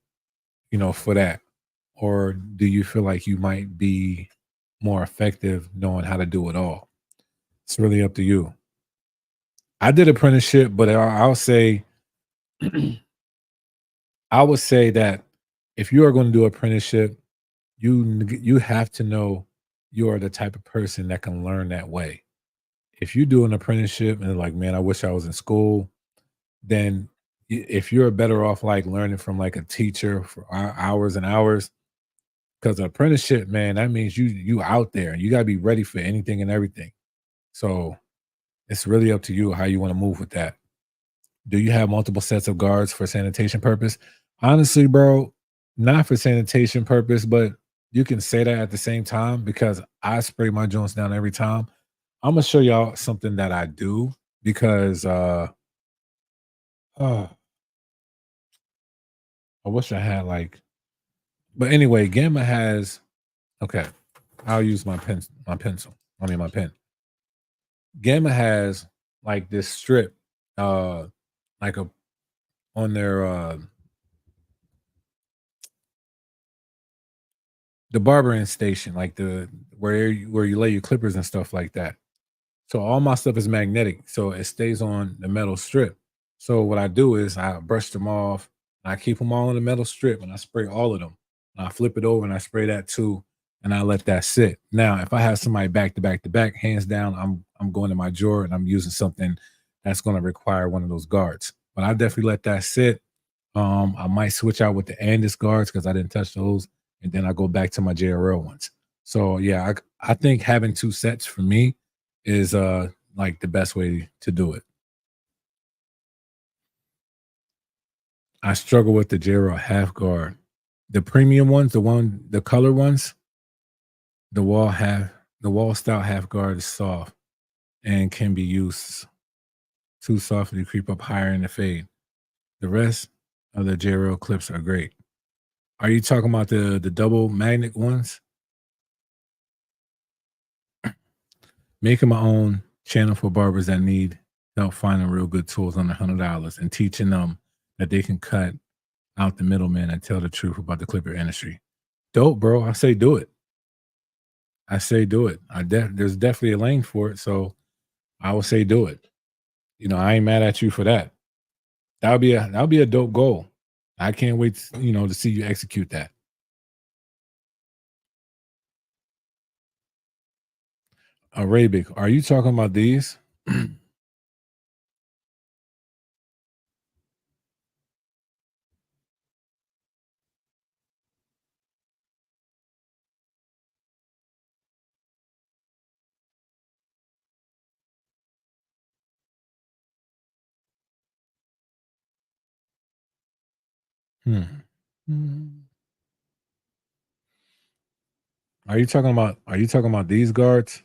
for that? Or do you feel like you might be more effective knowing how to do it all? It's really up to you. I did apprenticeship, but I'll say, I would say that if you are going to do apprenticeship, you have to know you are the type of person that can learn that way. If you do an apprenticeship and like, man, I wish I was in school, then if you're better off like learning from like a teacher for hours and hours, because apprenticeship, man, that means you out there and you gotta be ready for anything and everything. So it's really up to you how you want to move with that. Do you have multiple sets of guards for sanitation purpose? Honestly, bro, not for sanitation purpose, but you can say that at the same time because I spray my joints down every time. I'm gonna show y'all something that I do because uh I wish I had like, but anyway, Gamma has, okay, I'll use my pen. Gamma has like this strip, like a on their the barbering station, like the where you lay your clippers and stuff like that. So all my stuff is magnetic, so it stays on the metal strip. So what I do is I brush them off, and I keep them all on the metal strip, and I spray all of them. And I flip it over, and I spray that too, and I let that sit. Now, if I have somebody back to back to back, hands down, I'm going to my drawer and I'm using something that's going to require one of those guards. But I definitely let that sit. I might switch out with the Andis guards because I didn't touch those, and then I go back to my JRL ones. So yeah, I think having 2 sets for me is like the best way to do it. I struggle with the JRL half guard. The premium ones, the color ones, the wall style half guard is soft and can be used too softly to creep up higher in the fade. The rest of the JRL clips are great. Are you talking about the double magnet ones? Making my own channel for barbers that need help finding real good tools under $100 and teaching them that they can cut out the middleman and tell the truth about the clipper industry. Dope, bro. I say do it. I say do it. There's definitely a lane for it, so I would say do it. I ain't mad at you for that. That would be a dope goal. I can't wait, to see you execute that. Arabic, are you talking about these? Hmm. Hmm. Are you talking about these guards?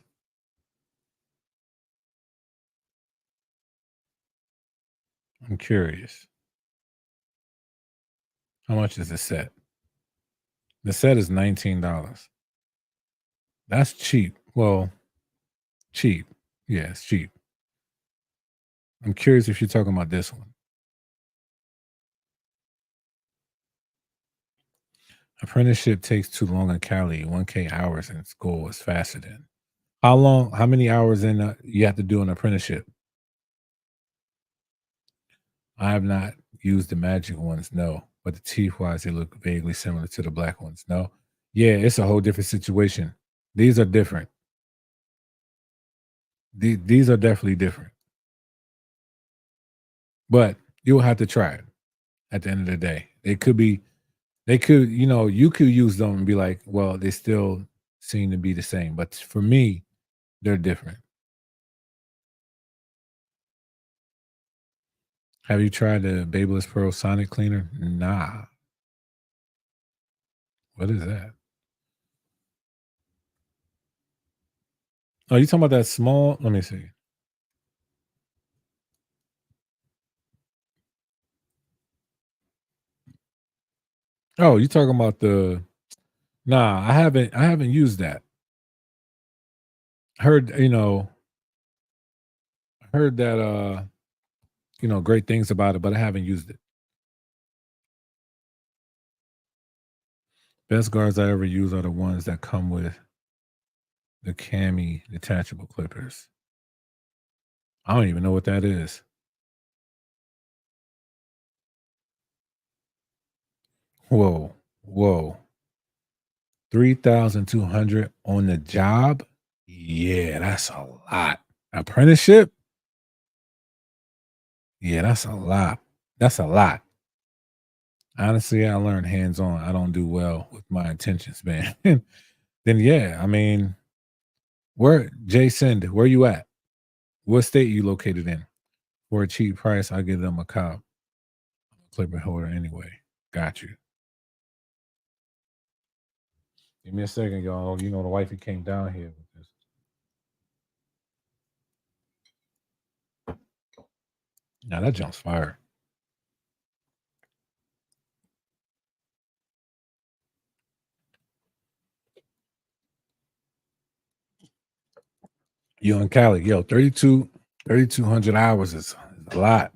I'm curious. How much is the set? The set is $19. That's cheap. Well, cheap. Yeah, it's cheap. I'm curious if you're talking about this one. Apprenticeship takes too long in Cali. 1K hours in school is faster than. How long? How many hours in you have to do an apprenticeship? I have not used the magic ones, no. But the teeth wise, they look vaguely similar to the black ones. No. Yeah, it's a whole different situation. These are different. These are definitely different. But you'll have to try it at the end of the day. They could, you could use them and be like, well, they still seem to be the same. But for me, they're different. Have you tried the Babyliss Pro Sonic Cleaner? Nah. What is that? Oh, you talking about that small? Let me see. Oh, you talking about the nah, I haven't used that. Heard, heard that great things about it, but I haven't used it. Best guards I ever use are the ones that come with the cami detachable clippers. I don't even know what that is. Whoa, whoa. 3,200 on the job? Yeah, that's a lot. Apprenticeship? Yeah, that's a lot. That's a lot. Honestly, I learned hands on. I don't do well with my intentions, man. Then yeah, I mean, where you at? What state you located in? For a cheap price, I give them a cop clipper holder anyway. Got you. Give me a second, y'all. The wifey came down here with this. Now that jump's fire. You in Cali, yo, 3,200 hours is a lot.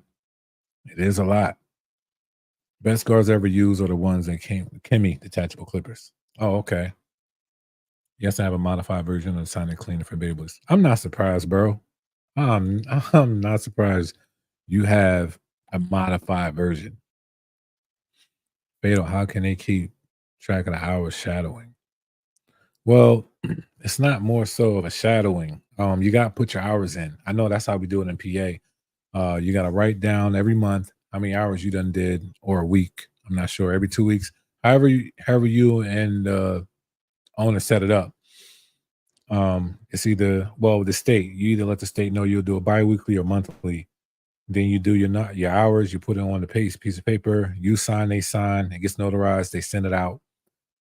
It is a lot. Best guards ever used are the ones that came Kimmy detachable clippers. Oh, okay. Yes, I have a modified version of the Sonic Cleaner for Babyliss. I'm not surprised, bro. I'm I'm not surprised you have a modified version. Fatal, how can they keep track of the hours shadowing? Well, it's not more so of a shadowing. You got to put your hours in. I know that's how we do it in PA. You got to write down every month how many hours you done did, or a week. I'm not sure. Every 2 weeks, however you and owner set it up. It's either the state. You either let the state know you'll do it biweekly or monthly. Then you do your hours. You put it on the piece of paper. You sign, they sign. It gets notarized. They send it out,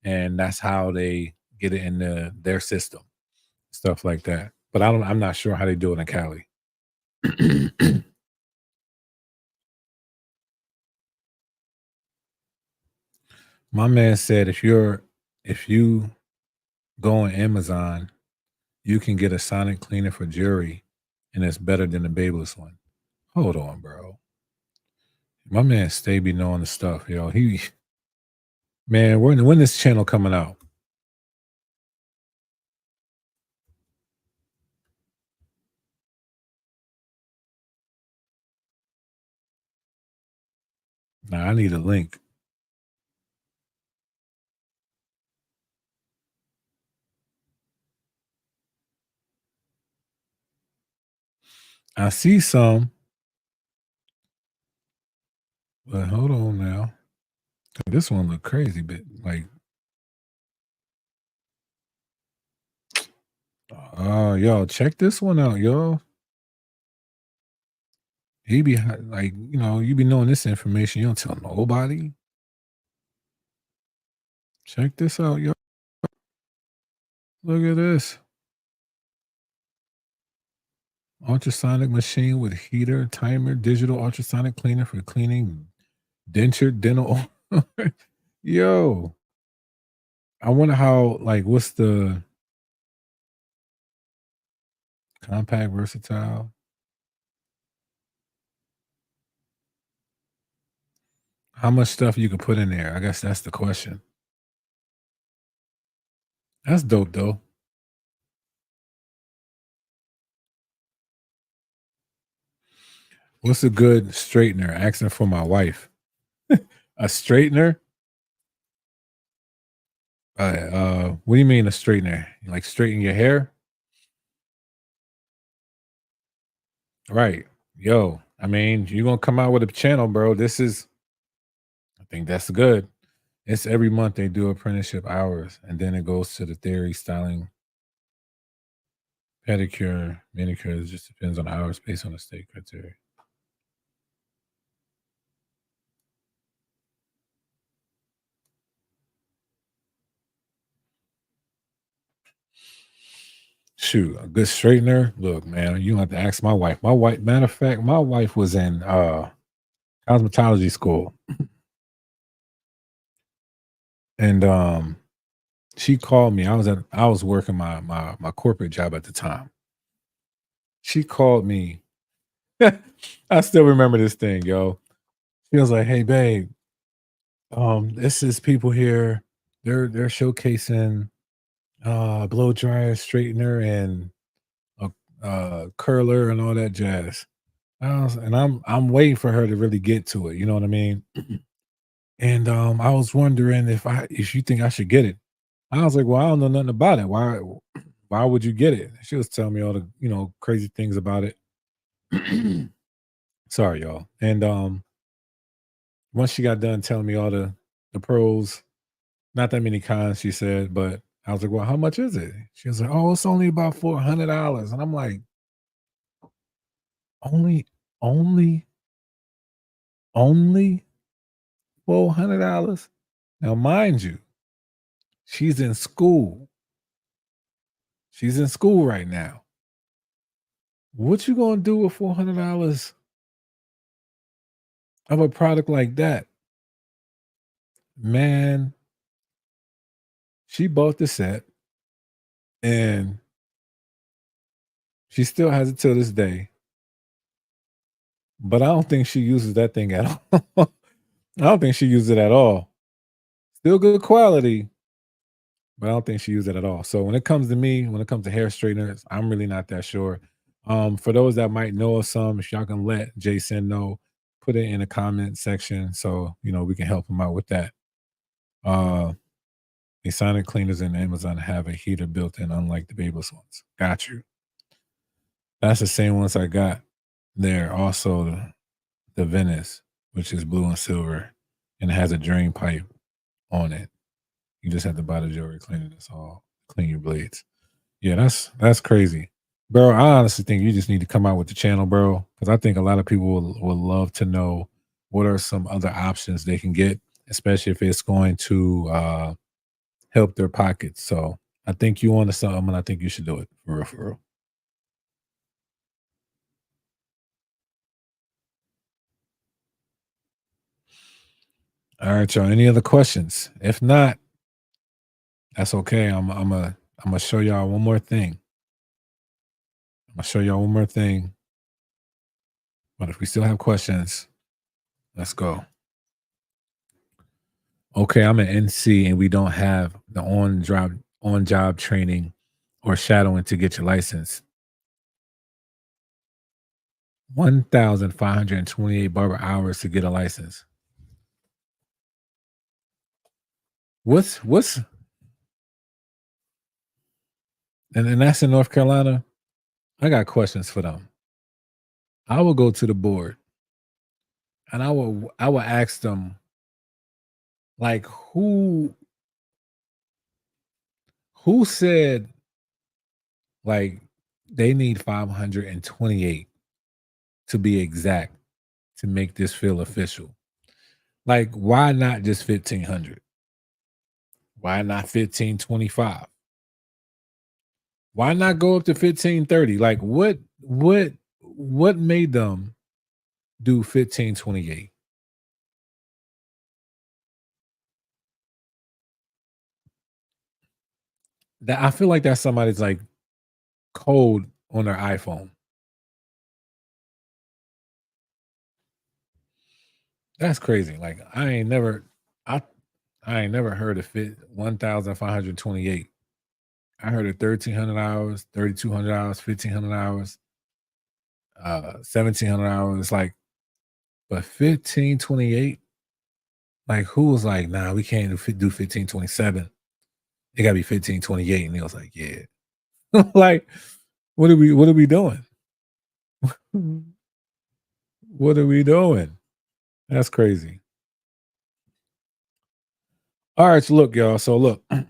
and that's how they get it in their system, stuff like that. But I'm not sure how they do it in Cali. My man said if you go on Amazon, you can get a sonic cleaner for jewelry, and it's better than the Babeless one. Hold on, bro. My man stay be knowing the stuff, yo. He man, when this channel coming out? Nah, I need a link. I see some, but hold on now. This one look crazy, but like, yo, check this one out, yo. He be like, you be knowing this information. You don't tell nobody. Check this out, yo. Look at this ultrasonic machine with heater, timer, digital ultrasonic cleaner for cleaning denture, dental. Yo, I wonder how. Like, what's the? Compact, versatile. How much stuff you could put in there? I guess that's the question. That's dope though. What's a good straightener? Asking for my wife. A straightener? What do you mean a straightener? Like straighten your hair? Right. Yo, I mean, you're gonna come out with a channel, bro. I think that's good. It's every month they do apprenticeship hours, and then it goes to the theory, styling, pedicure, manicure. It just depends on the hours based on the state criteria. Shoot, a good straightener. Look, man, you have to ask my wife. My wife, matter of fact, my wife was in cosmetology school, and she called me. I was working my corporate job at the time. She called me. I still remember this thing, yo. She was like, "Hey, babe, this is people here. They're showcasing blow dryer, straightener, and a curler and all that jazz." I'm waiting for her to really get to it. You know what I mean? And I was wondering if you think I should get it. I was like, well, I don't know nothing about it. Why would you get it? She was telling me all the crazy things about it. Sorry, y'all. And once she got done telling me all the pros, not that many cons, she said, but I was like, well, how much is it? She was like, oh, it's only about $400. And I'm like, only, only, only $400. Now, mind you, she's in school. She's in school right now. What you gonna do with $400 of a product like that? Man, she bought the set and she still has it till this day. But I don't think she uses that thing at all. I don't think she uses it at all. Still good quality, but I don't think she uses it at all. So when it comes to me, when it comes to hair straighteners, I'm really not that sure. For those that might know of some, if y'all can let Jason know, put it in the comment section so we can help him out with that. The sonic cleaners in Amazon have a heater built in, unlike the babeless ones. Got you. That's the same ones I got there. Also, the Venice, which is blue and silver, and it has a drain pipe on it. You just have to buy the jewelry cleaner. That's all. Clean your blades. Yeah, that's crazy, bro. I honestly think you just need to come out with the channel, bro, because I think a lot of people will love to know what are some other options they can get, especially if it's going to help their pockets. So I think you onto something, and I think you should do it for real, for real. All right, y'all. Any other questions? If not, that's okay. I'm gonna show y'all one more thing. I'm gonna show y'all one more thing. But if we still have questions, let's go. Okay, I'm an NC and we don't have the on job training or shadowing to get your license. 1,528 barber hours to get a license. What's and that's in North Carolina? I got questions for them. I will go to the board and I will ask them like who said like they need 528 to be exact to make this feel official. Like why not just 1,500? Why not 1,525? Why not go up to 1,530? Like what made them do 1,528? That I feel like that's somebody's like code on their iPhone. That's crazy. Like I I ain't never heard of fit 1,528. I heard of 1,300 hours, 3,200 hours, 1,500 hours, 1,700 hours. Like, but 1528. Like, who was like, nah, we can't do 1527. It gotta be 1528. And he was like, yeah. Like, what are we doing? What are we doing? That's crazy. All right, so look, y'all. So look, I'm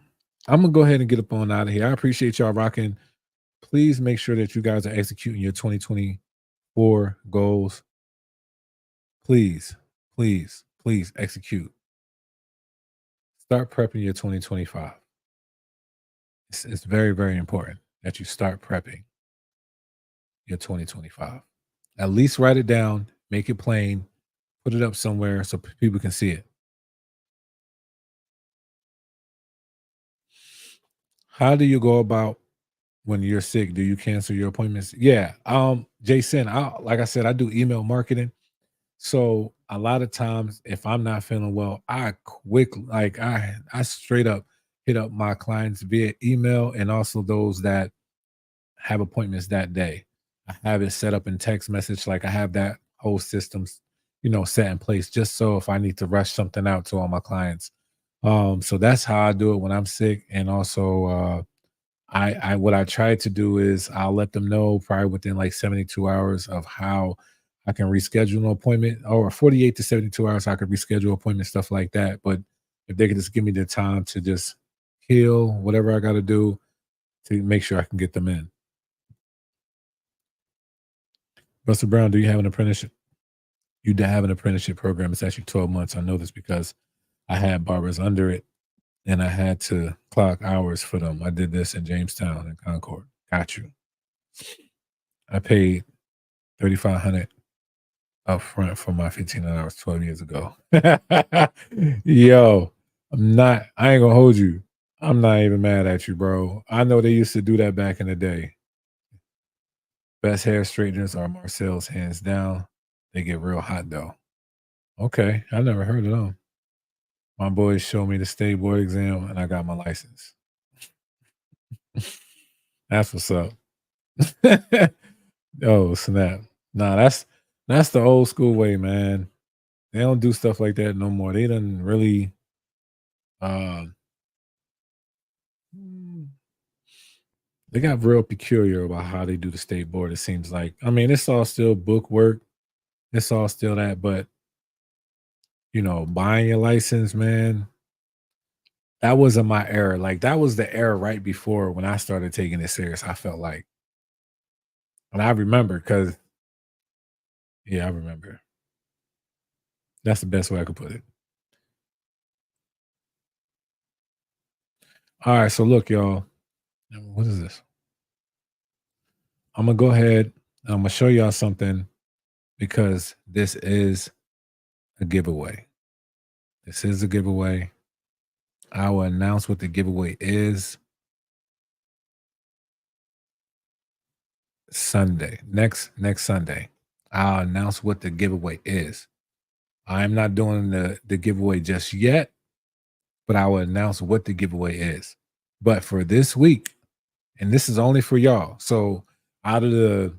gonna go ahead and get up on out of here. I appreciate y'all rocking. Please make sure that you guys are executing your 2024 goals. Please, please, please execute. Start prepping your 2025. It's very, very important that you start prepping your 2025. At least write it down, make it plain, put it up somewhere so people can see it. How do you go about when you're sick? Do you cancel your appointments? Yeah. Jason, like I said, I do email marketing. So a lot of times if I'm not feeling well, I straight up hit up my clients via email and also those that have appointments that day. I have it set up in text message. Like I have that whole system, set in place just so if I need to rush something out to all my clients. So that's how I do it when I'm sick. And also I what I try to do is I'll let them know probably within like 72 hours of how I can reschedule an appointment, or 48 to 72 hours I could reschedule appointments, stuff like that. But if they could just give me the time to just heal whatever I got to do to make sure I can get them in. Buster Brown, do you have an apprenticeship? You have an apprenticeship program. It's actually 12 months. I know this because I had barbers under it and I had to clock hours for them. I did this in Jamestown and Concord. Got you. I paid 3,500 up front for my 1,500 hours 12 years ago. Yo, I ain't gonna hold you. I'm not even mad at you, bro. I know they used to do that back in the day. Best hair straighteners are Marcel's, hands down. They get real hot though. Okay, I never heard of them. My boys showed me the state board exam and I got my license. That's what's up. Oh, snap. Nah, that's the old school way, man. They don't do stuff like that no more. They done really uh mm, they got real peculiar about how they do the state board, it seems like. I mean, it's all still book work. It's all still that, but buying your license, man, that wasn't my era. Like that was the era right before when I started taking it serious, I felt like. And I remember because yeah, I remember. That's the best way I could put it. All right, so look, y'all. What is this? I'm gonna go ahead. I'm gonna show y'all something because this is a giveaway. This is a giveaway. I will announce what the giveaway is Sunday. Next Sunday. I'll announce what the giveaway is. I'm not doing the giveaway just yet, but I will announce what the giveaway is. But for this week, and this is only for y'all. So out of the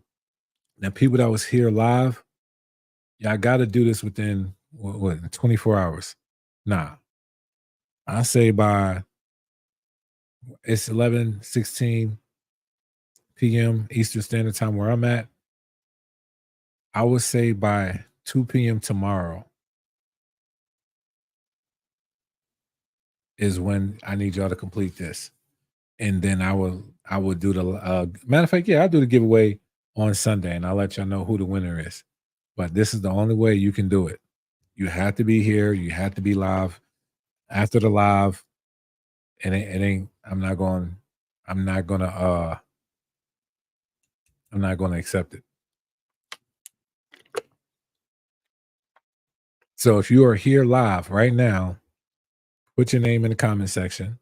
people that was here live, y'all got to do this within what 24 hours. Nah, I say by it's 11:16 p.m. Eastern Standard Time where I'm at. I would say by 2 p.m. tomorrow is when I need y'all to complete this. And then I will do the matter of fact, yeah, I'll do the giveaway on Sunday and I'll let y'all know who the winner is. But this is the only way you can do it. You have to be here, you have to be live. After the live, it ain't I'm not gonna I'm not gonna accept it. So if you are here live right now, put your name in the comment section.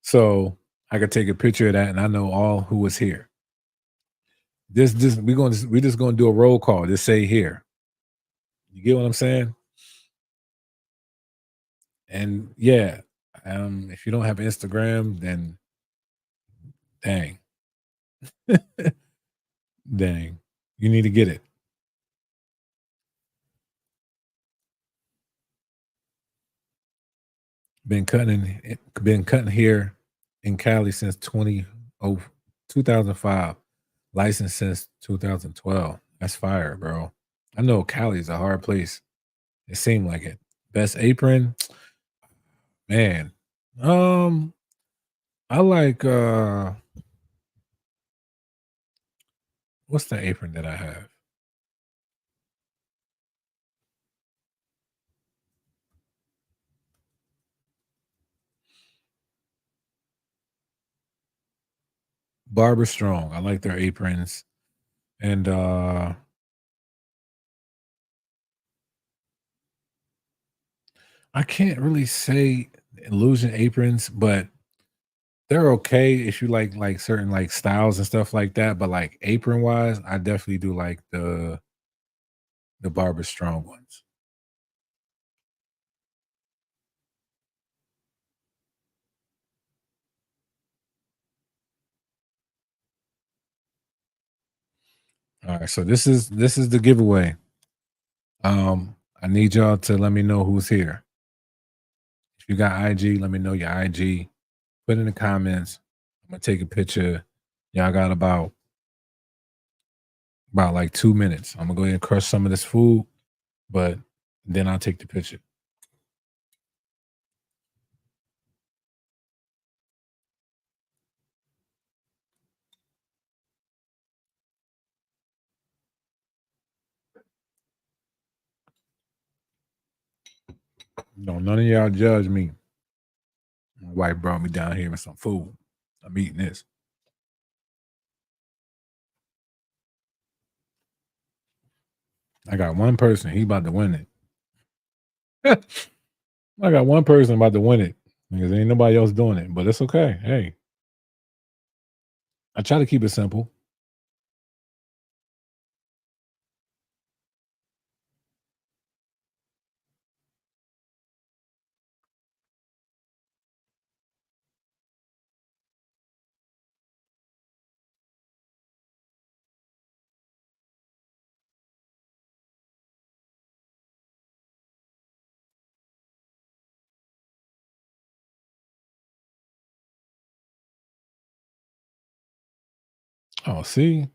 So I could take a picture of that and I know all who was here. This we just gonna do a roll call. Just say here. You get what I'm saying? And yeah, if you don't have Instagram, then dang, dang, you need to get it. Been cutting here in Cali since 2005. Licensed since 2012. That's fire, bro. I know Cali's a hard place. It seemed like it. Best apron, man. Um, I like what's the apron that I have? Barber Strong. I like their aprons. And I can't really say illusion aprons, but they're okay if you like certain like styles and stuff like that. But like apron wise, I definitely do like the Barber Strong ones. All right, so this is the giveaway. I need y'all to let me know who's here. If you got IG, let me know your IG. Put in the comments. I'm gonna take a picture. Y'all got about like 2 minutes. I'm gonna go ahead and crush some of this food, but then I'll take the picture. No, none of y'all judge me. My wife brought me down here with some food. I'm eating this. I got one person. He about to win it. I got one person about to win it because ain't nobody else doing it. But it's okay. Hey, I try to keep it simple. Oh, see,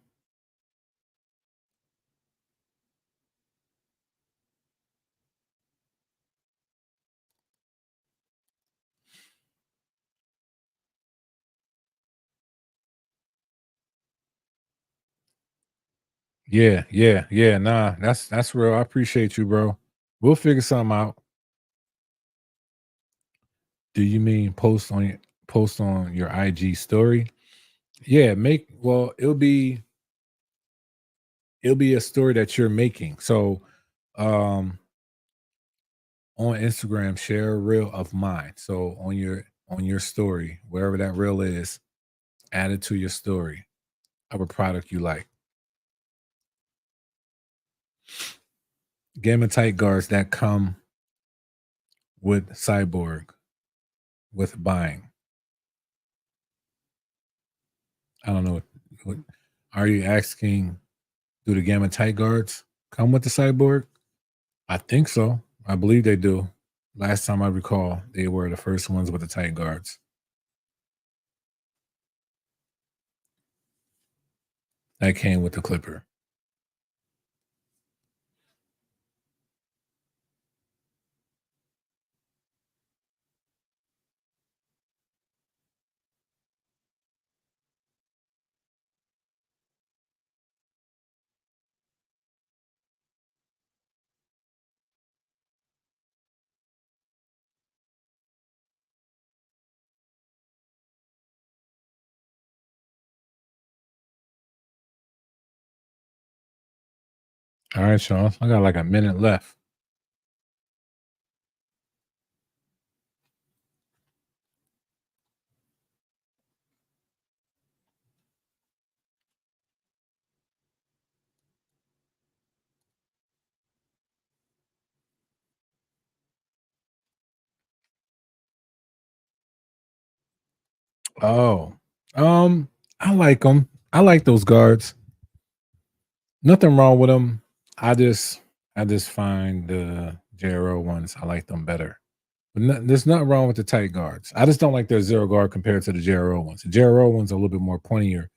yeah, yeah, yeah. Nah, that's real. I appreciate you, bro. We'll figure something out. Do you mean post on your IG story? Yeah, make well, it'll be a story that you're making. So um on Instagram, share a reel of mine. So on your story, wherever that reel is, add it to your story of a product you like. Game of tight guards that come with Cyborg with buying. I don't know what are you asking, do the Gamma tight guards come with the Cyborg? I think so. I believe they do. Last time I recall, they were the first ones with the tight guards. That came with the clipper. All right, Sean. I got like a minute left. Oh, I like them. I like those guards. Nothing wrong with them. I just, I just find the JRO ones. I like them better. But there's nothing wrong with the tight guards. I just don't like their zero guard compared to the JRO ones. The JRO ones are a little bit more pointier,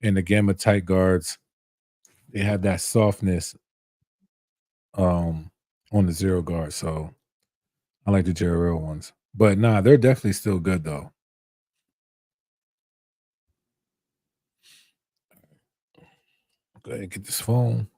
and the Gamma tight guards they have that softness um on the zero guard. So I like the JRO ones. But nah, they're definitely still good though. Go ahead and get this phone.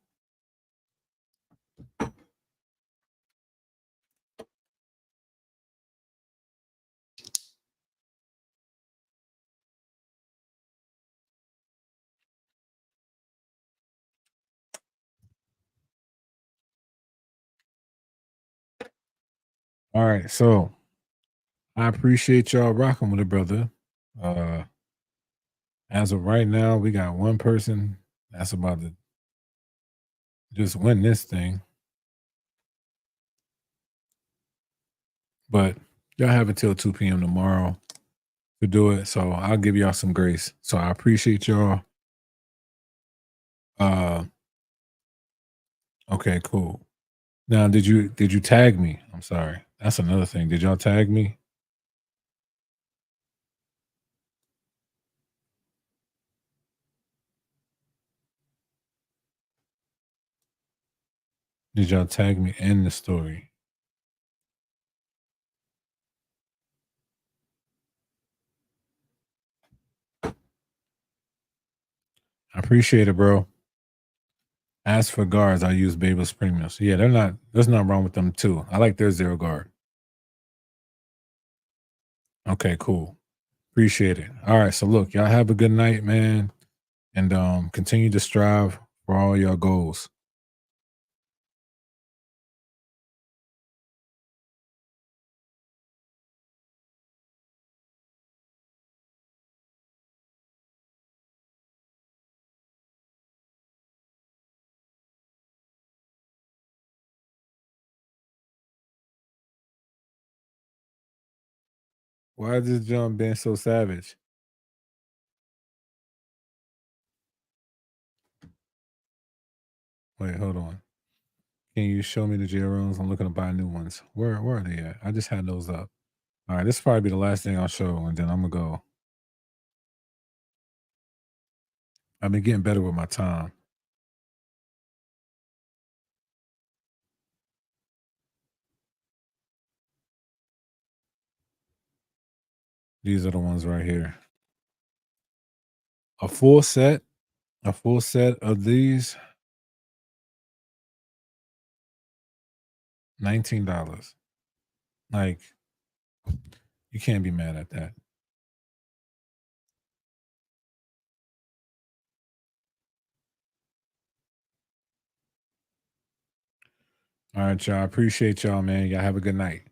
All right, so I appreciate y'all rocking with it, brother. Uh as of right now, we got one person that's about to just win this thing. But y'all have until 2 p.m. tomorrow to do it. So I'll give y'all some grace. So I appreciate y'all. Uh okay, cool. Now did you tag me? I'm sorry. That's another thing. Did y'all tag me? Did y'all tag me in the story? I appreciate it, bro. As for guards, I use Babel's Premiums. Yeah, there's nothing wrong with them too. I like their zero guard. Okay, cool. Appreciate it. All right. So look, y'all have a good night, man. And continue to strive for all your goals. Why is this John being so savage? Wait, hold on. Can you show me the JROs? I'm looking to buy new ones. Where are they at? I just had those up. All right, this will probably be the last thing I'll show, and then I'm gonna go. I've been getting better with my time. These are the ones right here. A full set, a full set of these, $19. Like you can't be mad at that. All right, y'all. I appreciate y'all, man. Y'all have a good night.